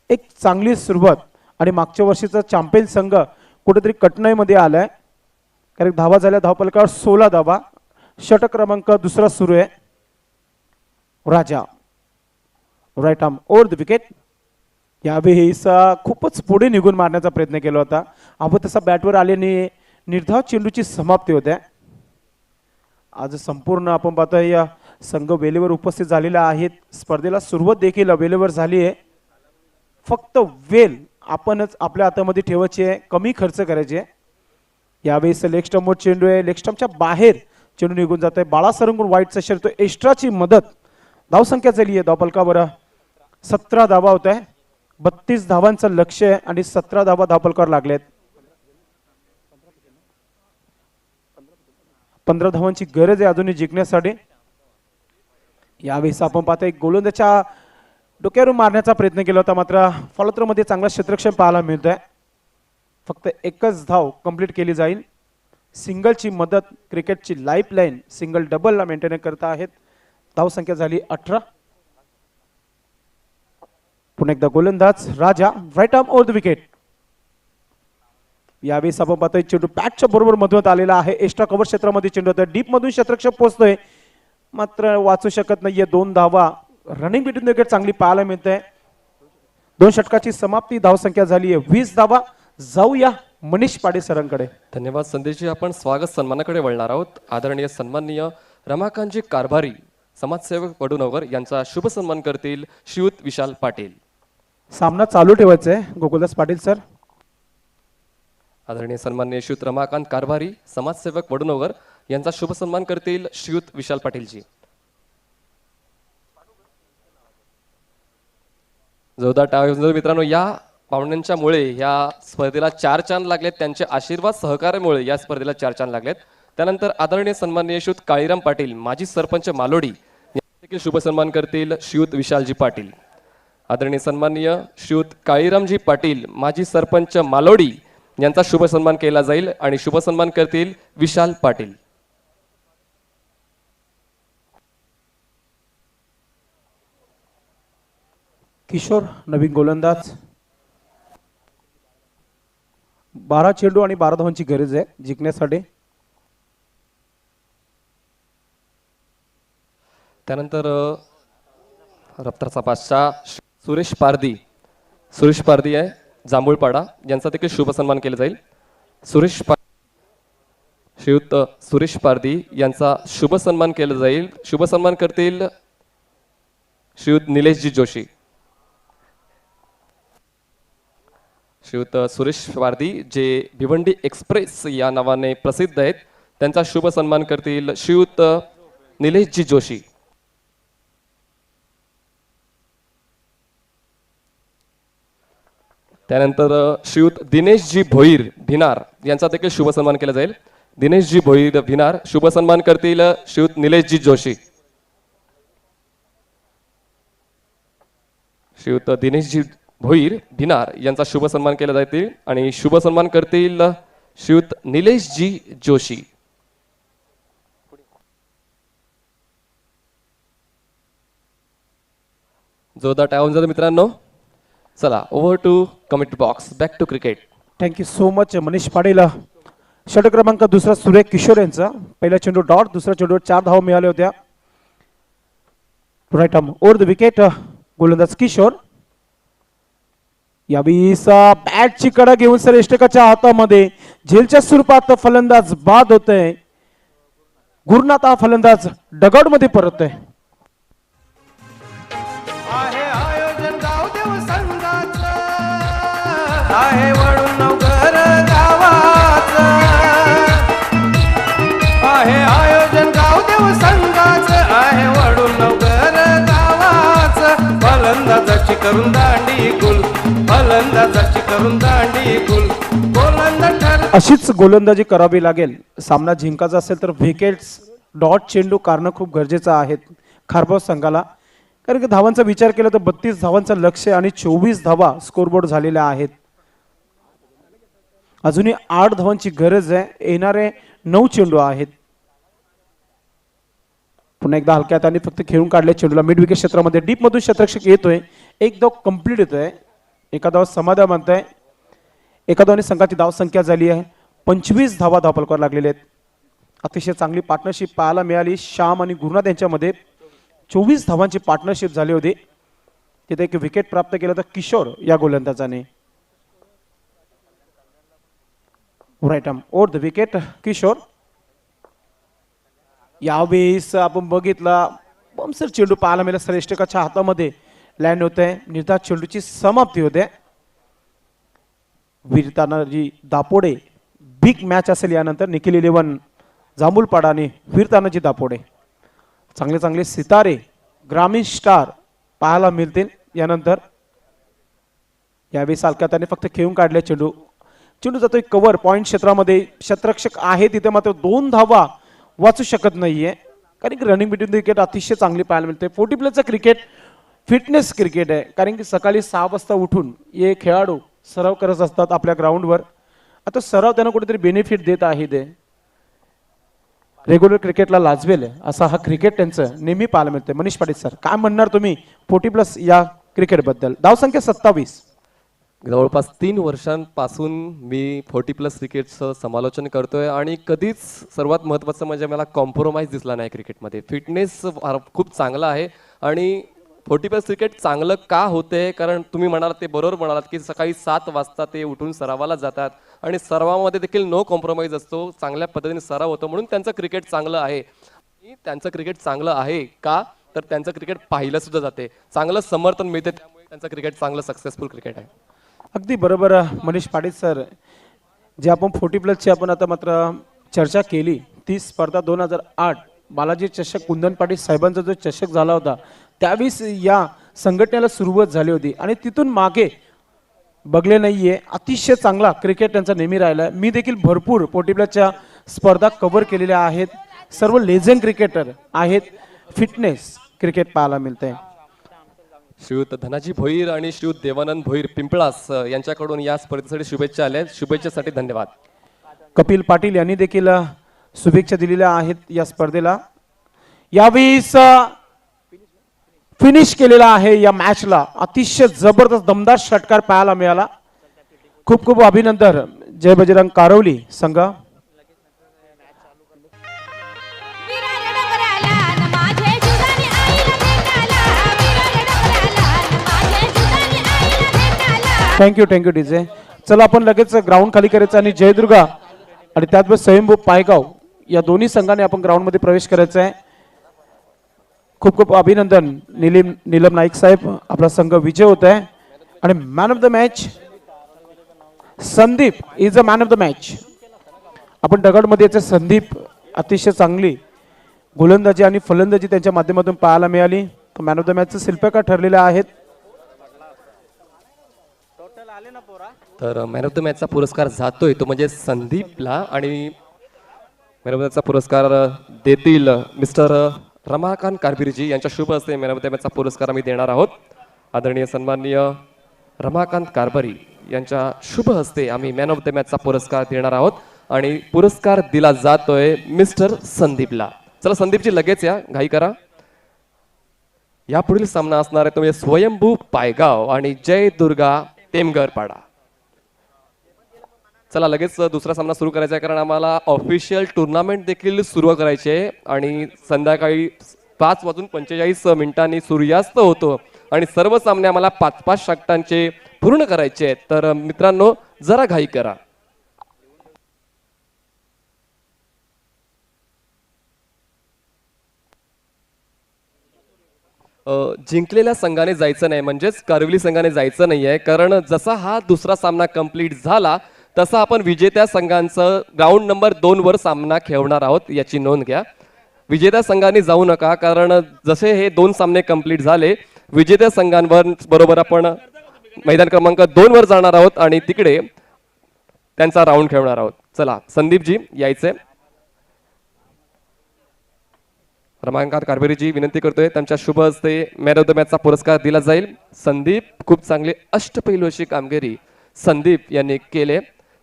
एक चांगली सुरुवात आणि मागच्या वर्षीचा चॅम्पियन संघ कुठेतरी कटनाईमध्ये आलाय. कारण धावा झाल्या धावपलकावर 16 धावा. षटक क्रमांक दुसरा सुरू आहे. Raja right arm over the wicket. यावेळेस खूपच पुढे निघून मारण्याचा प्रयत्न केला होता. आपण तसा बॅटवर आल्याने निर्धाव चेंडूची समाप्ती होते. आज संपूर्ण आपण पाहतोय या संघ वेळेवर उपस्थित झालेला आहेत. स्पर्धेला सुरुवात देखील वेळेवर झाली आहे. फक्त वेल आपणच आपल्या हातामध्ये ठेवायची आहे, कमी खर्च करायचे आहे. यावेळेस लेग स्टंपवर चेंडू आहे. लेग स्टंपच्या बाहेर चेंडू निघून जातोय. बाळा सरंगून वाईटचा शर्ट एक्स्ट्राची मदत. धावसंख्या झाली आहे धावपलकावर 17 धावा होत आहे. 32 धावांचं लक्ष आहे आणि 17 धावा धावपलकावर लागलेत. 15 धावांची गरज आहे अजूनही जिंकण्यासाठी. यावेळेस आपण पाहतोय गोलंदाजच्या डोक्यावरून मारण्याचा प्रयत्न केला होता, मात्र फॉलोथ्रोमध्ये चांगला क्षेत्ररक्षण पाहायला मिळतोय. फक्त एकच धाव कंप्लीट केली जाईल. सिंगलची मदत क्रिकेटची लाईफलाईन सिंगल डबलला मेंटेन करता आहेत. धावसंख्या झाली 18. पुन्हा एकदा गोलंदाज Raja right arm over the wicket. यावेळेस आपण पाहतोय चेंडू बॅटच्या बरोबर मधून आलेला आहे. एक्स्ट्रा कव्हर क्षेत्रामध्ये चेंडू होतोय. डीप मधून क्षेत्ररक्षक पोहोचतोय, मात्र वाचू शकत नाहीये. 2 धावा. रनिंग बिटवीन विकेट चांगली पाहायला मिळते. 2 षटकाची समाप्ती. धावसंख्या झाली आहे 20 धावा. जाऊया मनीष पाडे सरांकडे. धन्यवाद संदेशजी. आपण स्वागत सन्मानाकडे वळणार आहोत. आदरणीय सन्माननीय रमाकांतजी कारभारी समाजसेवक वडूनगर यांचा शुभ सन्मान करतील श्रीयुत विशाल पाटील. सामना चालू ठेवायचा आहे गोकुलदास पाटील सर. आदरणीय सन्माननीय श्रीयुत रमाकांत कारभारी समाजसेवक वडूनगर यांचा शुभ सन्मान करतील श्रीयुत विशाल पाटीलजी. जोरदार टाळ्या मित्रांनो. या पाहुण्यांच्या मुळे या स्पर्धेला 4 चांद लागलेत. त्यांचे आशीर्वाद सहकार्यामुळे या स्पर्धेला 4 चांद लागलेत. त्यानंतर आदरणीय सन्माननीय श्रीयुत काळीराम पाटील माजी सरपंच मालोडी यांचा देखील शुभ सन्मान करतील श्रीयुत विशालजी पाटील. आदरणीय सन्माननीय श्रीयुत काळीरामजी पाटील माजी सरपंच मालोडी यांचा शुभ सन्मान केला जाईल आणि शुभ सन्मान करतील विशाल पाटील. किशोर नवीन गोलंदाज. 12 चेंडू आणि 12 धावांची गरज आहे जिंकण्यासाठी. त्यानंतर रफ्तारचा पाचशा सुरेश पारदी आहे जांभूळपाडा, यांचा देखील शुभ सन्मान केला जाईल. श्रीयुत सुरेश पारदी यांचा शुभ सन्मान केला जाईल. शुभ सन्मान करतील श्रीयुत निलेशजी जोशी. श्रीयुत सुरेश पारदी जे भिवंडी एक्सप्रेस या नावाने प्रसिद्ध आहेत, त्यांचा शुभ सन्मान करतील श्रीयुत निलेशजी जोशी. त्यानंतर श्रीयुत दिनेशजी भोईर भिनार यांचा देखील शुभ सन्मान केला जाईल. दिनेशजी भोईर भिनार शुभ सन्मान करतील श्रीयुत निलेशजी जोशी. श्रीयुत दिनेशजी भोईर भिनार यांचा शुभ सन्मान केला जाईल आणि शुभ सन्मान करतील श्रीयुत निलेशजी जोशी. जोरदार टाळ्या जर मित्रांनो. चला over to committee box, back to cricket. Thank you so much Manish Patil. षटक क्रमांक दुसरा सुरेख किशोर यांचा. पहिला चेंडू डॉट, दुसऱ्या चेंडूवर 4 धावा मिळाल्या होत्या. Right arm over the wicket, गोलंदाज किशोर. यावेळी बॅटची कडा घेऊन सर इष्टकाच्या हातामध्ये झेलच्या स्वरूपात फलंदाज बाद होतोय. गुरुनाथ हा फलंदाज डगआउट मध्ये परततोय. आहे आयोजन गावदेव संघाचं, आहे वळून नवघर गावाचं. आहे आयोजन गावदेव संघाचं, आहे वळून नवघर गावाचं. फलंदाजाची करून दांडी गुल, फलंदाजाची करून दांडी गुल. गोलंदाज अशीच गोलंदाजी करावी लागेल. सामना जिंकायचा असेल तर विकेट्स डॉट चेंडू कारणं खूप गरजेचं आहेत खारबाव संघाला. कारण की धावांचा विचार केला तर 32 धावांचं लक्ष्य आणि 24 धावा स्कोरबोर्ड झालेल्या आहेत. अजूनही 8 धावांची गरज आहे. येणारे 9 चेंडू आहेत. पुन्हा एकदा हलक्यात आणि फक्त खेळून काढल्या चेंडूला मिड विकेट क्षेत्रामध्ये डीप मधून क्षेत्ररक्षक येतोय. एक धाव कंप्लीट येतोय. एका धाव समाधान मानताय. एका धावाने संघाची धाव संख्या झाली आहे 25 धावा धावफलकावर लागलेले आहेत. अतिशय चांगली पार्टनरशिप पाहायला मिळाली श्याम आणि गुरुनाथ यांच्यामध्ये. 24 धावांची पार्टनरशिप झाली होती. तिथे एक विकेट प्राप्त केलं तर किशोर या गोलंदाजाने. Right arm over the wicket Kishor. यावेळेस आपण बघितला बमसर चेंडू पाहायला मिळाला श्रेष्ठकाच्या हातामध्ये लँड होत आहे. निर्धार चेंडूची समाप्ती होते. वीरतानाजी दापोडे बिग मॅच असेल यानंतर. निखिल 11 जांभूळपाडा आणि वीरतानाजी दापोडे. चांगले चांगले सितारे ग्रामीण स्टार पाहायला मिळतील यानंतर. यावेळी सालकाताने फक्त खेळून काढले चेंडू. चेंडू जातोय कव्हर पॉइंट क्षेत्रामध्ये. क्षेत्ररक्षक आहे तिथे मात्र 2 धावा वाचू शकत नाहीये. कारण की रनिंग बिटवीन द विकेट अतिशय चांगली पाहायला मिळते. 40 प्लेचं क्रिकेट फिटनेस क्रिकेट आहे. कारण की सकाळी 6 वाजता उठून हे खेळाडू सराव करत असतात आपल्या ग्राउंडवर. आता सराव त्यांना कुठेतरी बेनिफिट देत आहे. ते रेग्युलर क्रिकेटला लाजवेल असा हा क्रिकेट त्यांचं नेहमी पाहायला मिळते. मनीष पाटील सर काय म्हणणार तुम्ही 40+ या क्रिकेटबद्दल? धावसंख्या 27. जवळपास 3 वर्षांपासून मी 40+ क्रिकेटचं समालोचन करतोय आणि कधीच सर्वात महत्त्वाचं म्हणजे मला कॉम्प्रोमाइज दिसला नाही क्रिकेटमध्ये. फिटनेस खूप चांगला आहे आणि 40+ क्रिकेट चांगलं का होते? कारण तुम्ही म्हणालात ते बरोबर म्हणालात की सकाळी 7 वाजता ते उठून सरावाला जातात आणि सरावामध्ये देखील नो कॉम्प्रोमाइज असतो. चांगल्या पद्धतीने सराव होतो म्हणून त्यांचं क्रिकेट चांगलं आहे. त्यांचं क्रिकेट चांगलं आहे का तर त्यांचं क्रिकेट पाहिलं सुद्धा जाते, चांगलं समर्थन मिळते, त्यामुळे त्यांचं क्रिकेट चांगलं सक्सेसफुल क्रिकेट आहे. अगदी बरोबर मनीष पाटील सर. जे आपण 40+ आपण आता मात्र चर्चा केली ती स्पर्धा 2008 बालाजी चषक कुंदन पाटील साहेबांचा जो चषक झाला होता त्यावेळेस या संघटनेला सुरुवात झाली होती आणि तिथून मागे बघले नाहीये. अतिशय चांगला क्रिकेट त्यांचा नेहमी राहिला. मी देखील भरपूर 40+च्या स्पर्धा कव्हर केलेल्या आहेत. सर्व लेजंड क्रिकेटर आहेत. फिटनेस क्रिकेट पाहायला मिळतंय. श्रीयुत धनाजी भोईर आणि श्रीयुत देवानंद भोईर पिंपळास यांच्याकडून या स्पर्धेसाठी शुभेच्छा आल्या. शुभेच्छेसाठी धन्यवाद. कपिल पाटील यांनी देखील शुभेच्छा दिलेल्या आहेत या स्पर्धेला. यावेळी फिनिश केलेला आहे या मॅचला. अतिशय जबरदस्त दमदार षटकार पाहायला मिळाला. खूप खूप अभिनंदन जय बजरंग कारवली संघ. विरार डोंगराला न माझे जुदानी थँक्यू डीजे. चला आपण लगेच ग्राउंड खाली करायचं आणि जयदुर्गा आणि त्याचबरोबर स्वयंभू पायगाव या दोन्ही संघाने आपण ग्राउंडमध्ये प्रवेश करायचा आहे. खूप खूप अभिनंदन नीलम नाईक साहेब, आपला संघ विजय होत आहे. आणि man of the match Sandeep is a man of the match. आपण दगडमध्ये याचे संदीप अतिशय चांगली गोलंदाजी आणि फलंदाजी त्यांच्या माध्यमातून पाहायला मिळाली. मॅन ऑफ द मॅचचे शिल्पकार ठरलेले आहेत. तर मॅन ऑफ द मॅचचा पुरस्कार जातोय तो म्हणजे संदीपला आणि मॅन ऑफ द मॅचचा पुरस्कार देतील मिस्टर रमाकांत कारभिरजी यांच्या शुभ हस्ते मॅन ऑफ द मॅचचा पुरस्कार आम्ही देणार आहोत. आदरणीय सन्माननीय रमाकांत कारभारी यांच्या शुभ हस्ते आम्ही मॅन ऑफ द मॅचचा पुरस्कार देणार आहोत आणि पुरस्कार दिला जातोय मिस्टर संदीपला. चला संदीपजी लगेच या, घाई करा. यापुढील सामना असणार आहे तो म्हणजे स्वयंभू पायगाव आणि जय दुर्गा टेमगरपाडा. चला लगेच दुसरा सामना सुरू करायचा आहे कारण आम्हाला ऑफिशियल टुर्नामेंट देखील सुरू करायची आहे आणि संध्याकाळी 5:45 सूर्यास्त होतो आणि सर्व सामने आम्हाला 5-5 षटकांचे पूर्ण करायचे आहेत. तर मित्रांनो जरा घाई करा. जिंकलेल्या संघाने जायचं नाही, म्हणजेच करवली संघाने जायचं नाही आहे, कारण जसा हा दुसरा सामना कंप्लीट झाला तसा आपण विजेत्या संघांचं ग्राउंड नंबर 2 वर सामना खेळणार आहोत, याची नोंद घ्या. विजेत्या संघाने जाऊ नका, कारण जसे हे 2 सामने कंप्लीट झाले विजेत्या संघांवर बरोबर आपण मैदान क्रमांक 2 वर जाणार आहोत आणि तिकडे त्यांचा राऊंड खेळणार आहोत. चला संदीपजी यायचे. रमाकांत कारभारीजी विनंती करतोय त्यांच्या शुभ हस्ते मॅन ऑफ द मॅचचा पुरस्कार दिला जाईल. संदीप खूप चांगले अष्टपैलू अशी कामगिरी संदीप यांनी केले,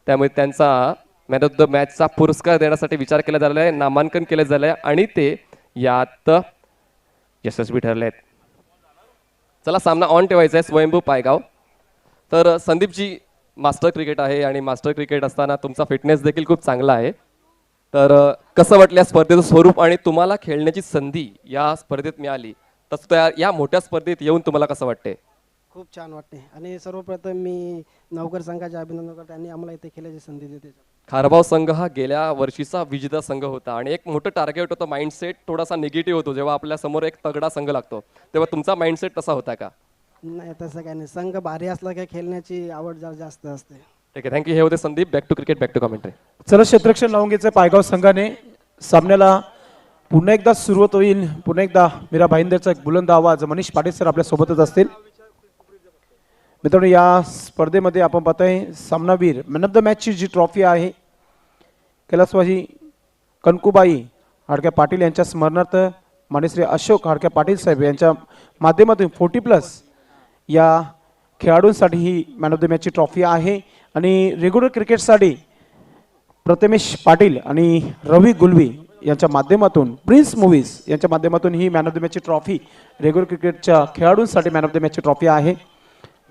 त्यामुळे त्यांचा मॅन ऑफ द मॅचचा पुरस्कार देण्यासाठी विचार केला झालेला आहे, नामांकन केले झाले आहे आणि ते यात यशस्वी ठरले आहेत. चला सामना ऑन ठेवायचा आहे स्वयंभू पायगाव. तर संदीपजी मास्टर क्रिकेट आहे आणि मास्टर क्रिकेट असताना तुमचा फिटनेस देखील खूप चांगला आहे. तर कसं वाटलं या स्पर्धेचं स्वरूप आणि तुम्हाला खेळण्याची संधी या स्पर्धेत मिळाली, तसं या मोठ्या स्पर्धेत येऊन तुम्हाला कसं वाटते? खूप छान वाटते आणि सर्वप्रथम मी नवकर संघाचे अभिनंदन करतो, त्यांनी आम्हाला इथे खेळायची संधी देते. खारबाव संघ हा गेल्या वर्षीचा विजेता संघ होता आणि एक मोठं टार्गेट होतं, माइंडसेट थोडासा निगेटिव्ह होतो जेव्हा आपल्या समोर एक तगडा संघ लागतो, तेव्हा तुमचा माइंडसेट तसा होता का? नाही तसं काही नाही, संघ भारी असला की खेळण्याची आवड जरा जास्त असते. ठीक आहे, थँक्यू. हे होते Sandeep. Back to cricket, back to commentary. चला क्षेत्ररक्षण लावून घ्यायचं पायगाव संघाने. सामन्याला पुन्हा एकदा सुरुवात होईल. पुन्हा एकदा मीरा भाईंदरचा एक बुलंद आवाज मनीष पाटील सर आपल्या सोबतच असतील. मित्रांनो या स्पर्धेमध्ये आपण पाहतोय सामनावीर मॅन ऑफ द मॅचची जी ट्रॉफी आहे कैलासवासी कनकुबाई हाडके पाटील यांच्या स्मरणार्थ माननीय अशोक हाडके पाटील साहेब यांच्या माध्यमातून 40+ या खेळाडूंसाठी ही मॅन ऑफ द मॅचची ट्रॉफी आहे आणि रेग्युलर क्रिकेटसाठी प्रथमेश पाटील आणि रवी गुलवी यांच्या माध्यमातून प्रिन्स मूव्हीज यांच्या माध्यमातून ही मॅन ऑफ द मॅचची ट्रॉफी रेग्युलर क्रिकेटच्या खेळाडूंसाठी मॅन ऑफ द मॅचची ट्रॉफी आहे.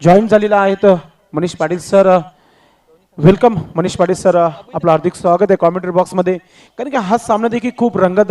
जॉईन झालेला आहेत Manish Patil sir. Welcome Manish Patil sir, आपलं हार्दिक स्वागत आहे कॉमेंट्री बॉक्समध्ये. कारण की हा सामना देखील खूप रंगत